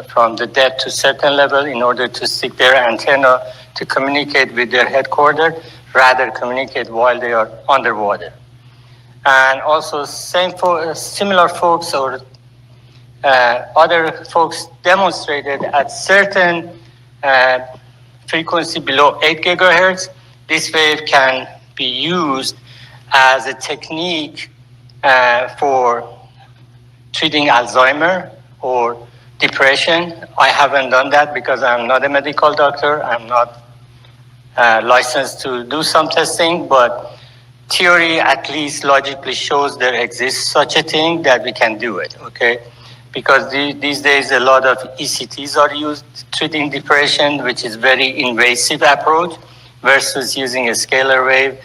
from the depth to certain level in order to stick their antenna to communicate with their headquarters, rather communicate while they are underwater. And also similar folks or other folks demonstrated at certain frequency below 8 gigahertz, this wave can be used as a technique for treating Alzheimer or depression. I haven't done that because I'm not a medical doctor. I'm not licensed to do some testing, but theory at least logically shows there exists such a thing that we can do it, okay? Because these days a lot of ECTs are used treating depression, which is very invasive approach, versus using a scalar wave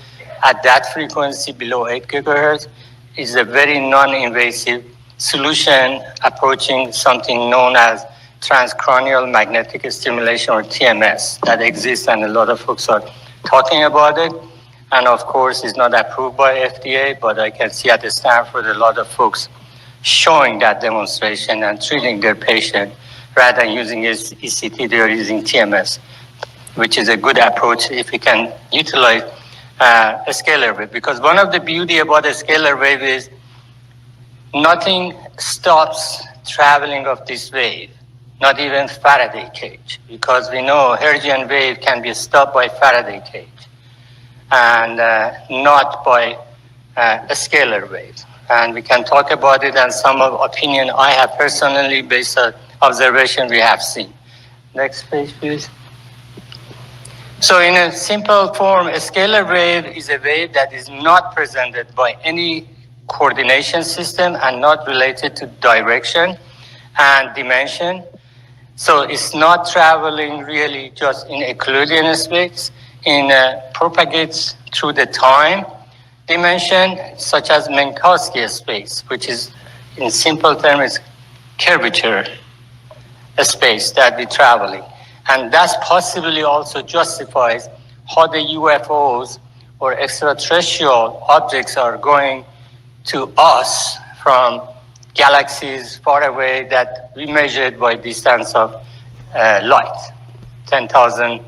at that frequency below 8 gigahertz is a very non-invasive solution approaching something known as transcranial magnetic stimulation, or TMS, that exists, and a lot of folks are talking about it. And of course, it's not approved by FDA, but I can see at Stanford a lot of folks showing that demonstration and treating their patient rather than using ECT, they are using TMS, which is a good approach if we can utilize a scalar wave. Because one of the beauty about a scalar wave is nothing stops traveling of this wave, not even Faraday cage, because we know Hertzian wave can be stopped by Faraday cage and not by a scalar wave. And we can talk about it and some of opinion I have personally based on observation we have seen. Next page, please. So in a simple form, a scalar wave is a wave that is not presented by any coordination system and not related to direction and dimension. So it's not traveling really just in Euclidean space, propagates through the time dimension, such as Minkowski space, which is, in simple terms, curvature space that we're traveling. And that possibly also justifies how the UFOs or extraterrestrial objects are going to us from galaxies far away that we measured by distance of light, 10,000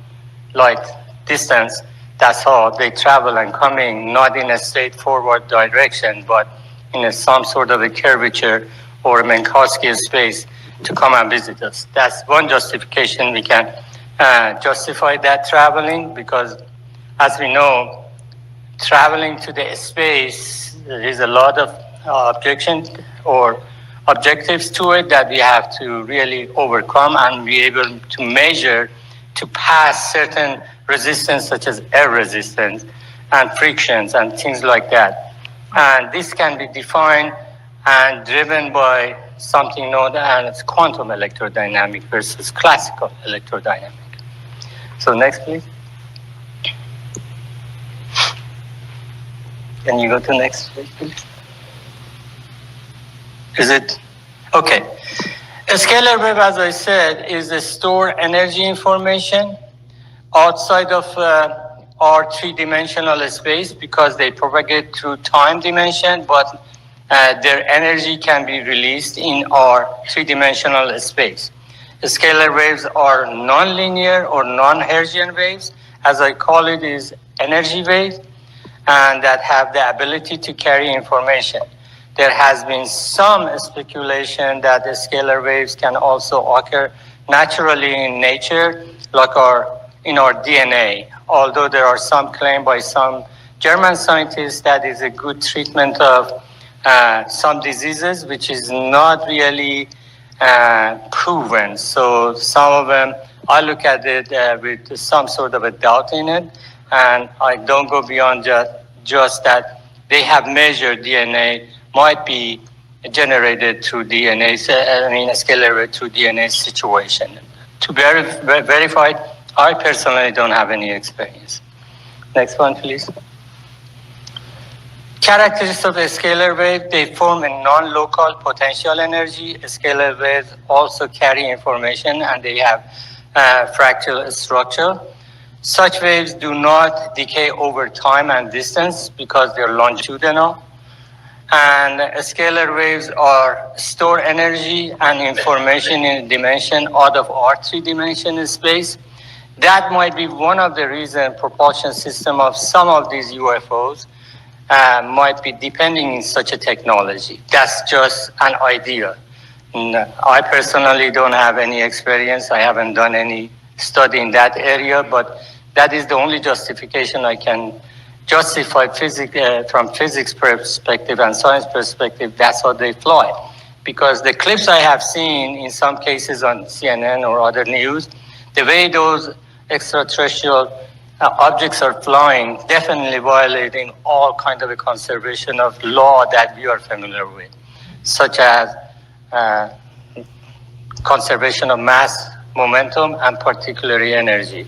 light distance. That's how they travel and coming, not in a straightforward direction, but in some sort of a curvature or a Minkowski space to come and visit us. That's one justification we can justify that traveling, because as we know, traveling to the space, there is a lot of objections or objectives to it that we have to really overcome and be able to measure to pass certain resistance, such as air resistance and frictions and things like that. And this can be defined and driven by something known as quantum electrodynamic versus classical electrodynamic. So next, please. Can you go to next, please? Is it? Okay. A scalar wave, as I said, is a store energy information outside of our three-dimensional space because they propagate through time dimension, but their energy can be released in our three-dimensional space. The scalar waves are non-linear or non-Hertzian waves, as I call it, is energy waves, and that have the ability to carry information. There has been some speculation that the scalar waves can also occur naturally in nature, like in our DNA, although there are some claims by some German scientists that is a good treatment of some diseases, which is not really proven. So some of them, I look at it with some sort of a doubt in it, and I don't go beyond just that they have measured DNA might be generated through DNA, a scalar wave through DNA situation. To verify, I personally don't have any experience. Next one, please. Characteristics of a scalar wave, they form a non-local potential energy. Scalar waves also carry information and they have fractal structure. Such waves do not decay over time and distance because they're longitudinal. And scalar waves are store energy and information in a dimension out of our three-dimensional space. That might be one of the reasons propulsion system of some of these UFOs might be depending on such a technology. That's just an idea. I personally don't have any experience. I haven't done any study in that area, but that is the only justification I can justify from physics perspective and science perspective. That's how they fly. Because the clips I have seen in some cases on CNN or other news, the way those extraterrestrial objects are flying, definitely violating all kind of a conservation of law that we are familiar with, such as conservation of mass, momentum, and particularly energy.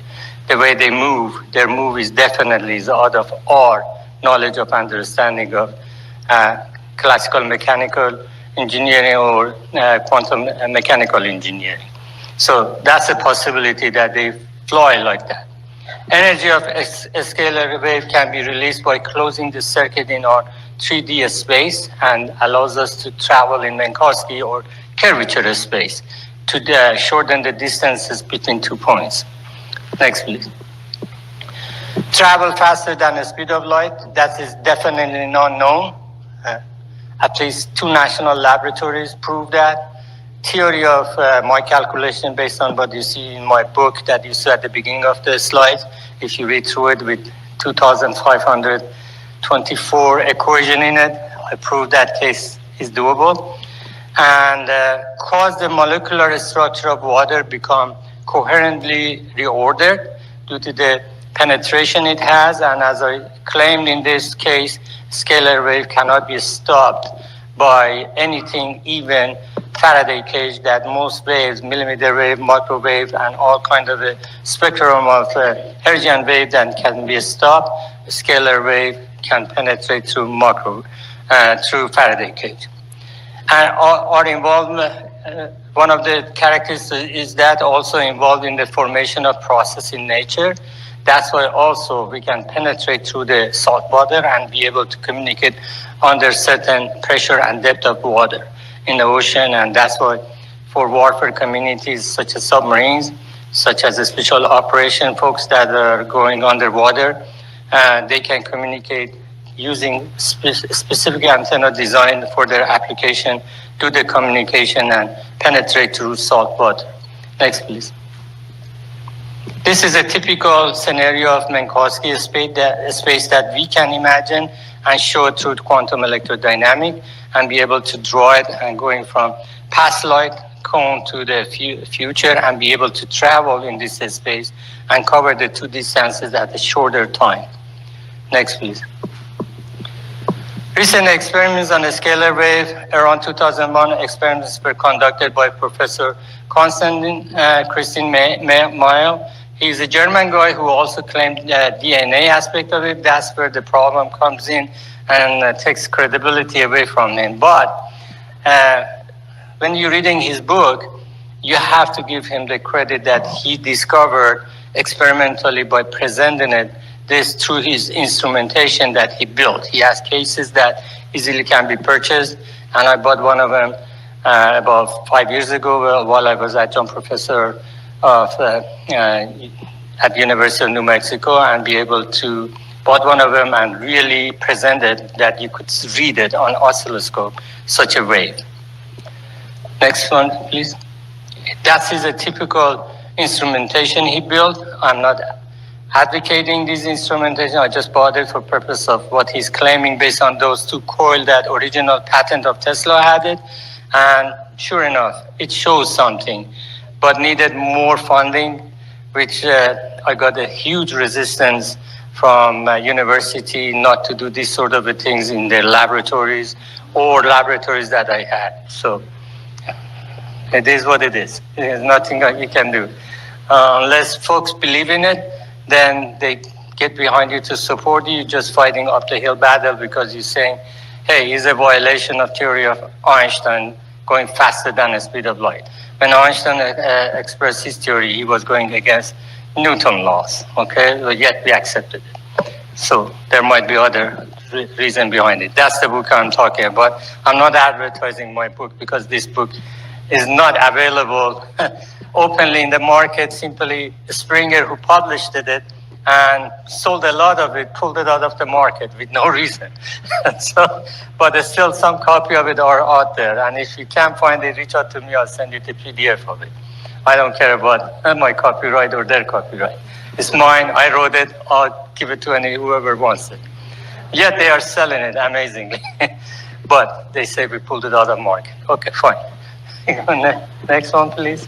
The way they move, their move is definitely out of our knowledge of understanding of classical mechanical engineering or quantum mechanical engineering. So that's a possibility that they fly like that. Energy of a scalar wave can be released by closing the circuit in our 3D space and allows us to travel in Minkowski or curvature space to shorten the distances between 2 points. Next, please. Travel faster than the speed of light. That is definitely not known. At least 2 national laboratories prove that. Theory of my calculation based on what you see in my book that you saw at the beginning of the slide. If you read through it with 2,524 equation in it, I prove that case is doable. And cause the molecular structure of water become coherently reordered due to the penetration it has. And as I claimed in this case, scalar wave cannot be stopped by anything, even Faraday cage, that most waves, millimeter wave, microwave, and all kind of a spectrum of Hertzian wave that can be stopped. A scalar wave can penetrate through through Faraday cage. And our involvement, one of the characteristics is that also involved in the formation of process in nature. That's why also we can penetrate through the salt water and be able to communicate under certain pressure and depth of water in the ocean. And that's why for warfare communities such as submarines, such as the special operation folks that are going underwater, they can communicate using specific antenna designed for their application to the communication and penetrate through salt water. Next, please. This is a typical scenario of Minkowski space that we can imagine and show through quantum electrodynamics and be able to draw it and going from past light, cone to the future and be able to travel in this space and cover the two distances at a shorter time. Next, please. Recent experiments on a scalar wave around 2001 experiments were conducted by Professor Christian Meyer. He's a German guy who also claimed the DNA aspect of it. That's where the problem comes in and takes credibility away from him. But when you're reading his book, you have to give him the credit that he discovered experimentally by presenting it this through his instrumentation that he built. He has cases that easily can be purchased, and I bought one of them about 5 years ago while I was adjunct professor of, at University of New Mexico, and be able to bought one of them and really presented that you could read it on oscilloscope, such a wave. Next one, please. That is a typical instrumentation he built. I'm not advocating this instrumentation. I just bought it for purpose of what he's claiming based on those two coils that original patent of Tesla had it. And sure enough, it shows something, but needed more funding, which I got a huge resistance from university not to do these sort of things in their laboratories or laboratories that I had. So it is what it is. There's nothing you can do. Unless folks believe in it, then they get behind you to support you. You're just fighting up the hill battle because you're saying, hey, it's a violation of theory of Einstein going faster than the speed of light. When Einstein expressed his theory, he was going against Newton's laws, okay? But yet we accepted it. So there might be other reason behind it. That's the book I'm talking about. I'm not advertising my book because this book is not available openly in the market. Simply Springer, who published it and sold a lot of it, pulled it out of the market with no reason. So, but there's still some copy of it are out there. And if you can't find it, reach out to me. I'll send you the PDF of it. I don't care about my copyright or their copyright. It's mine. I wrote it. I'll give it to whoever wants it. Yet they are selling it amazingly. But they say we pulled it out of the market. Okay, fine. Next one, please.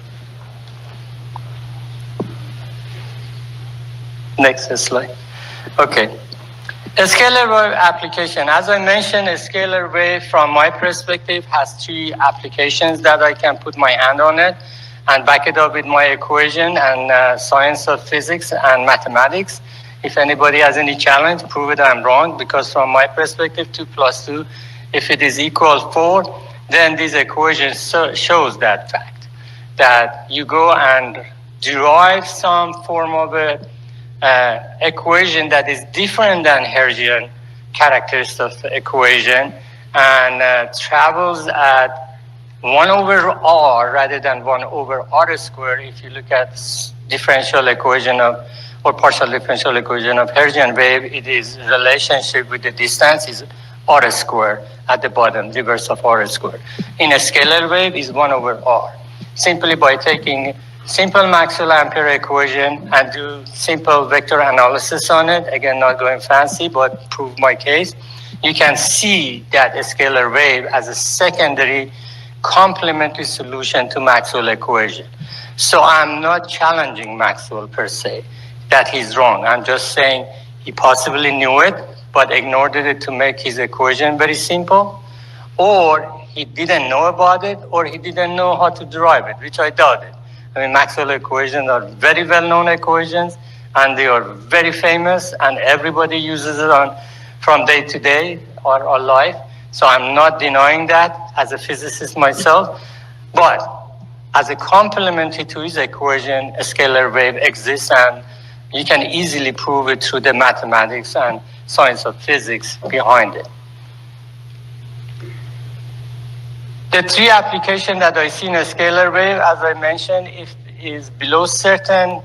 Next slide. Okay. A scalar wave application. As I mentioned, a scalar wave from my perspective has three applications that I can put my hand on it and back it up with my equation and science of physics and mathematics. If anybody has any challenge, prove it I'm wrong, because from my perspective, 2 + 2, if it is equal 4, then this equation shows that fact, that you go and derive some form of a equation that is different than Hertzian characteristic of the equation and travels at 1/r rather than 1/r². If you look at differential equation of or partial differential equation of Hertzian wave, it is relationship with the distance is r² at the bottom, reverse of r². In a scalar wave is 1/r. Simply by taking simple Maxwell-Ampere equation and do simple vector analysis on it, again, not going fancy, but prove my case, you can see that a scalar wave as a secondary complementary solution to Maxwell equation. So I'm not challenging Maxwell per se, that he's wrong. I'm just saying he possibly knew it, but ignored it to make his equation very simple, or he didn't know about it, or he didn't know how to derive it, which I doubt it. I mean, Maxwell equations are very well-known equations, and they are very famous, and everybody uses it from day to day or life. So I'm not denying that as a physicist myself, but as a complementary to his equation, a scalar wave exists, and you can easily prove it through the mathematics and science of physics behind it. The three applications that I see in a scalar wave, as I mentioned, if is below certain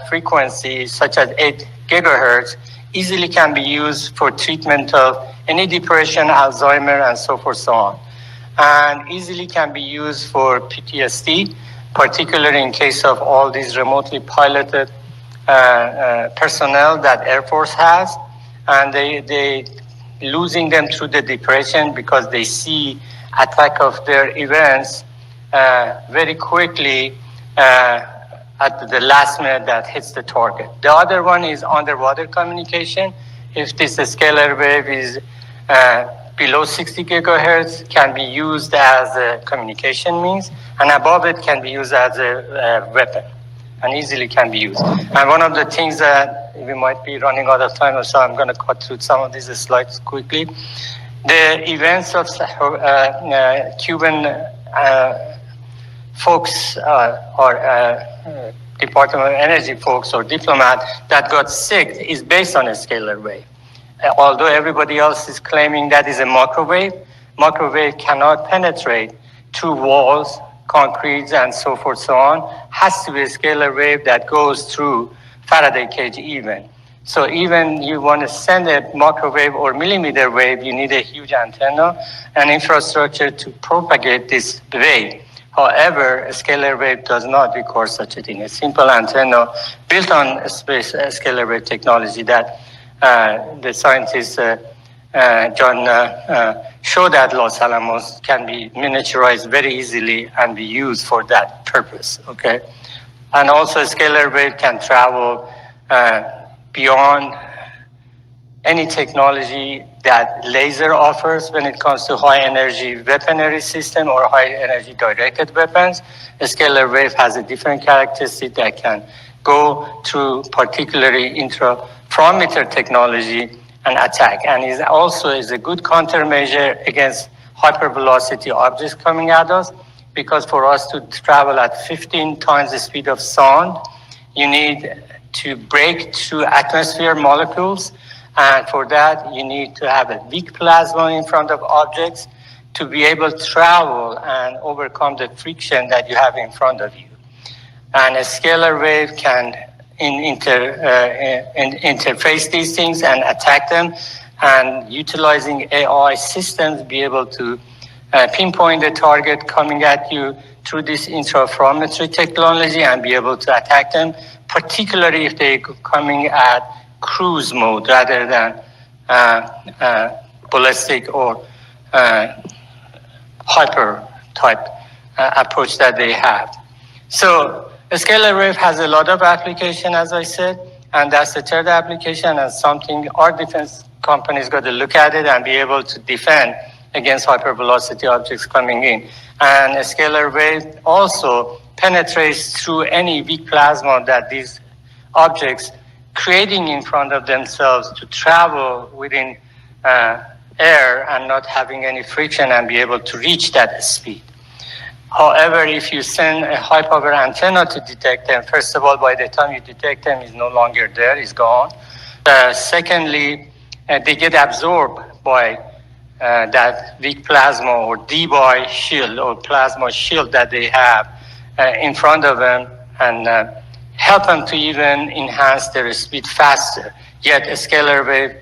frequency, such as 8 gigahertz, easily can be used for treatment of any depression, Alzheimer, and so forth, so on. And easily can be used for PTSD, particularly in case of all these remotely piloted personnel that Air Force has, and they losing them through the depression because they see attack of their events very quickly at the last minute that hits the target. The other one is underwater communication. If this scalar wave is below 60 gigahertz, can be used as a communication means, and above it can be used as a weapon, and easily can be used. And one of the things that we might be running out of time, so I'm going to cut through some of these slides quickly. The events of Cuban folks or Department of Energy folks or diplomat that got sick is based on a scalar wave. Although everybody else is claiming that is a microwave cannot penetrate through walls, concrete, and so forth, so on. Has to be a scalar wave that goes through Faraday cage even. So even you want to send a microwave or millimeter wave, you need a huge antenna and infrastructure to propagate this wave. However, a scalar wave does not require such a thing. A simple antenna built on scalar wave technology that the scientists John showed at Los Alamos can be miniaturized very easily and be used for that purpose, okay? And also a scalar wave can travel beyond any technology that laser offers when it comes to high energy weaponry system or high energy directed weapons. A scalar wave has a different characteristic that can go through particularly interferometer technology and attack, and is also a good countermeasure against hypervelocity objects coming at us, because for us to travel at 15 times the speed of sound, you need to break through atmosphere molecules, and for that you need to have a weak plasma in front of objects to be able to travel and overcome the friction that you have in front of you. And a scalar wave can interface these things and attack them, and utilizing AI systems be able to pinpoint the target coming at you through this interferometry technology and be able to attack them, particularly if they're coming at cruise mode rather than ballistic or hyper type approach that they have. So a scalar wave has a lot of application, as I said, and that's the third application, and something our defense companies got to look at it and be able to defend against hypervelocity objects coming in. And a scalar wave also penetrates through any weak plasma that these objects creating in front of themselves to travel within air and not having any friction and be able to reach that speed. However, if you send a high power antenna to detect them, first of all, by the time you detect them, it's no longer there, it's gone. Secondly, they get absorbed by that weak plasma or debye shield or plasma shield that they have in front of them, and help them to even enhance their speed faster. Yet a scalar wave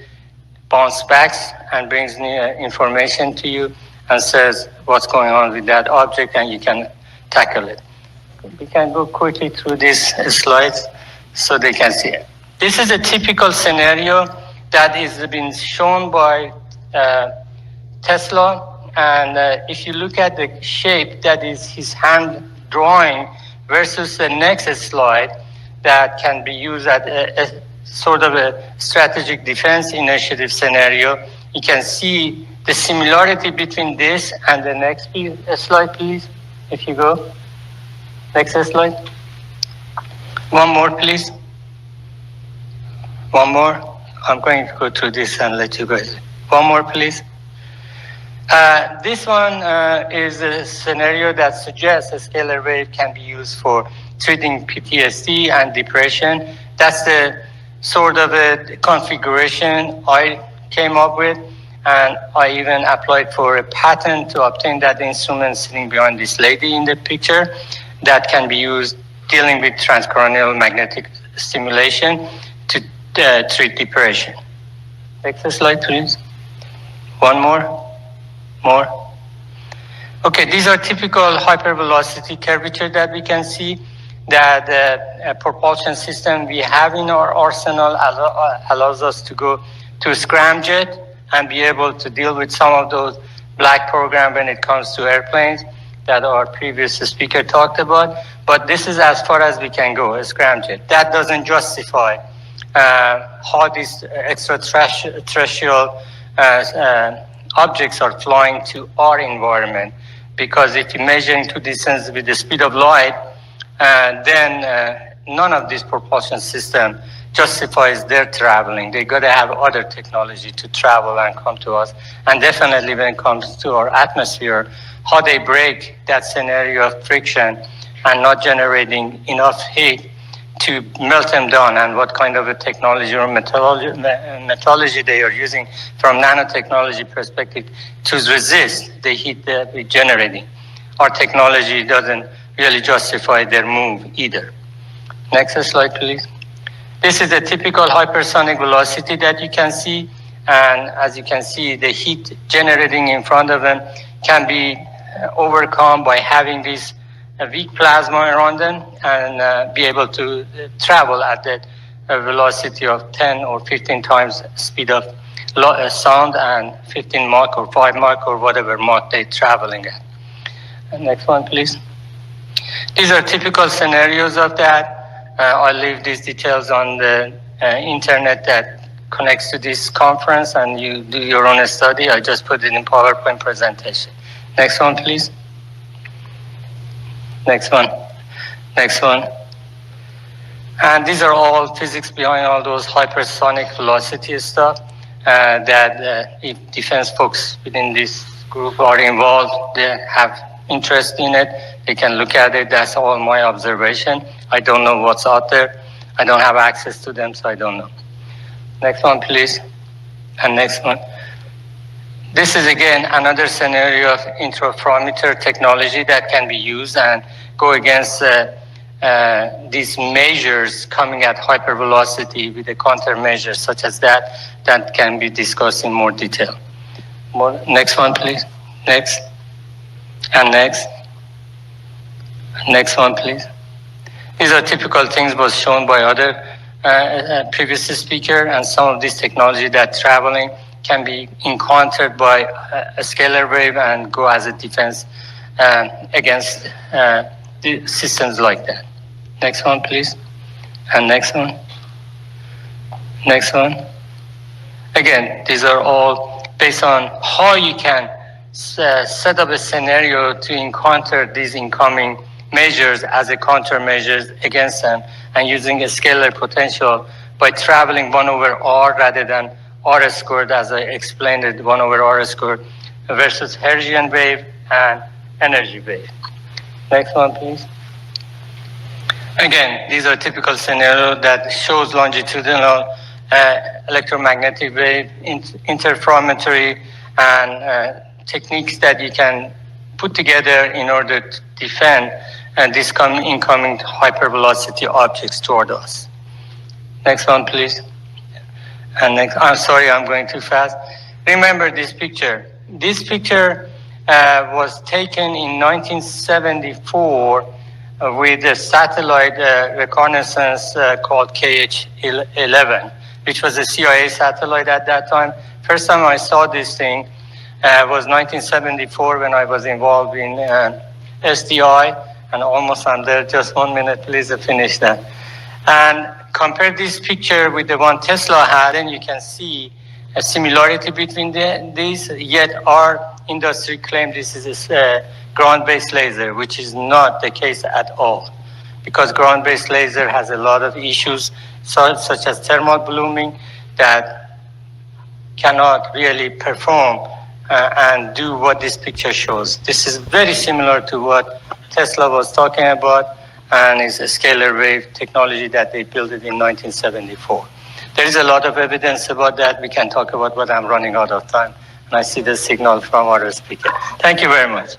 bounces back and brings new information to you and says what's going on with that object, and you can tackle it. We can go quickly through these slides so they can see it. This is a typical scenario that is been shown by Tesla, and if you look at the shape that is his hand drawing versus the next slide that can be used as a sort of a strategic defense initiative scenario, you can see the similarity between this and the next slide, please, if you go. Next slide. One more, please. One more. I'm going to go through this and let you guys. One more, please. This one is a scenario that suggests a scalar wave can be used for treating PTSD and depression. That's the sort of a configuration I came up with, and I even applied for a patent to obtain that instrument sitting behind this lady in the picture that can be used dealing with transcranial magnetic stimulation to treat depression. Next slide, please. One more. More. Okay, these are typical hypervelocity curvature that we can see, that the propulsion system we have in our arsenal allows us to go to scramjet and be able to deal with some of those black programs when it comes to airplanes. that our previous speaker talked about, but this is as far as we can go, a scramjet. That doesn't justify how these extraterrestrial objects are flying to our environment, because if you measure into distance with the speed of light, then none of this propulsion system justifies their traveling. They got to have other technology to travel and come to us. And definitely when it comes to our atmosphere, how they break that scenario of friction and not generating enough heat to melt them down, and what kind of a technology or methodology they are using from nanotechnology perspective to resist the heat that we're generating. Our technology doesn't really justify their move either. Next slide, please. This is a typical hypersonic velocity that you can see. And as you can see, the heat generating in front of them can be overcome by having this weak plasma around them and be able to travel at that velocity of 10 or 15 times speed of sound and 15 Mach or 5 Mach or whatever Mach they're traveling at. And next one, please. These are typical scenarios of that. I'll leave these details on the internet that connects to this conference, and you do your own study. I just put it in PowerPoint presentation. Next one, please. Next one. Next one. And these are all physics behind all those hypersonic velocity stuff that if defense folks within this group are involved, they have interest in it, they can look at it. That's all my observation. I don't know what's out there. I don't have access to them, so I don't know. Next one, please. And next one. This is again another scenario of interferometer technology that can be used and go against these measures coming at hypervelocity with a countermeasure such as that can be discussed in more detail. Next one, please. Next. And next. Next one, please. These are typical things was shown by other previous speaker, and some of this technology that traveling can be encountered by a scalar wave and go as a defense against the systems like that. Next one, please. And next one. Next one. Again, these are all based on how you can set up a scenario to encounter these incoming measures as a countermeasures against them, and using a scalar potential by traveling 1 over r rather than r squared, as I explained it, 1 over r squared versus Hertzian wave and energy wave. Next one, please. Again, these are typical scenarios that shows longitudinal electromagnetic wave, interferometry, and techniques that you can put together in order to defend these incoming hypervelocity objects toward us. Next one, please. And next, I'm sorry, I'm going too fast. Remember this picture. This picture was taken in 1974 with a satellite reconnaissance called KH-11, which was a CIA satellite at that time. First time I saw this thing was 1974 when I was involved in SDI, and almost I'm there. Just 1 minute, please finish that. And compare this picture with the one Tesla had, and you can see a similarity between these, yet our industry claimed this is a ground-based laser, which is not the case at all, because ground-based laser has a lot of issues, such as thermal blooming, that cannot really perform and do what this picture shows. This is very similar to what Tesla was talking about, and it's a scalar wave technology that they built it in 1974. There is a lot of evidence about that. We can talk about, but I'm running out of time, and I see the signal from our speaker. Thank you very much.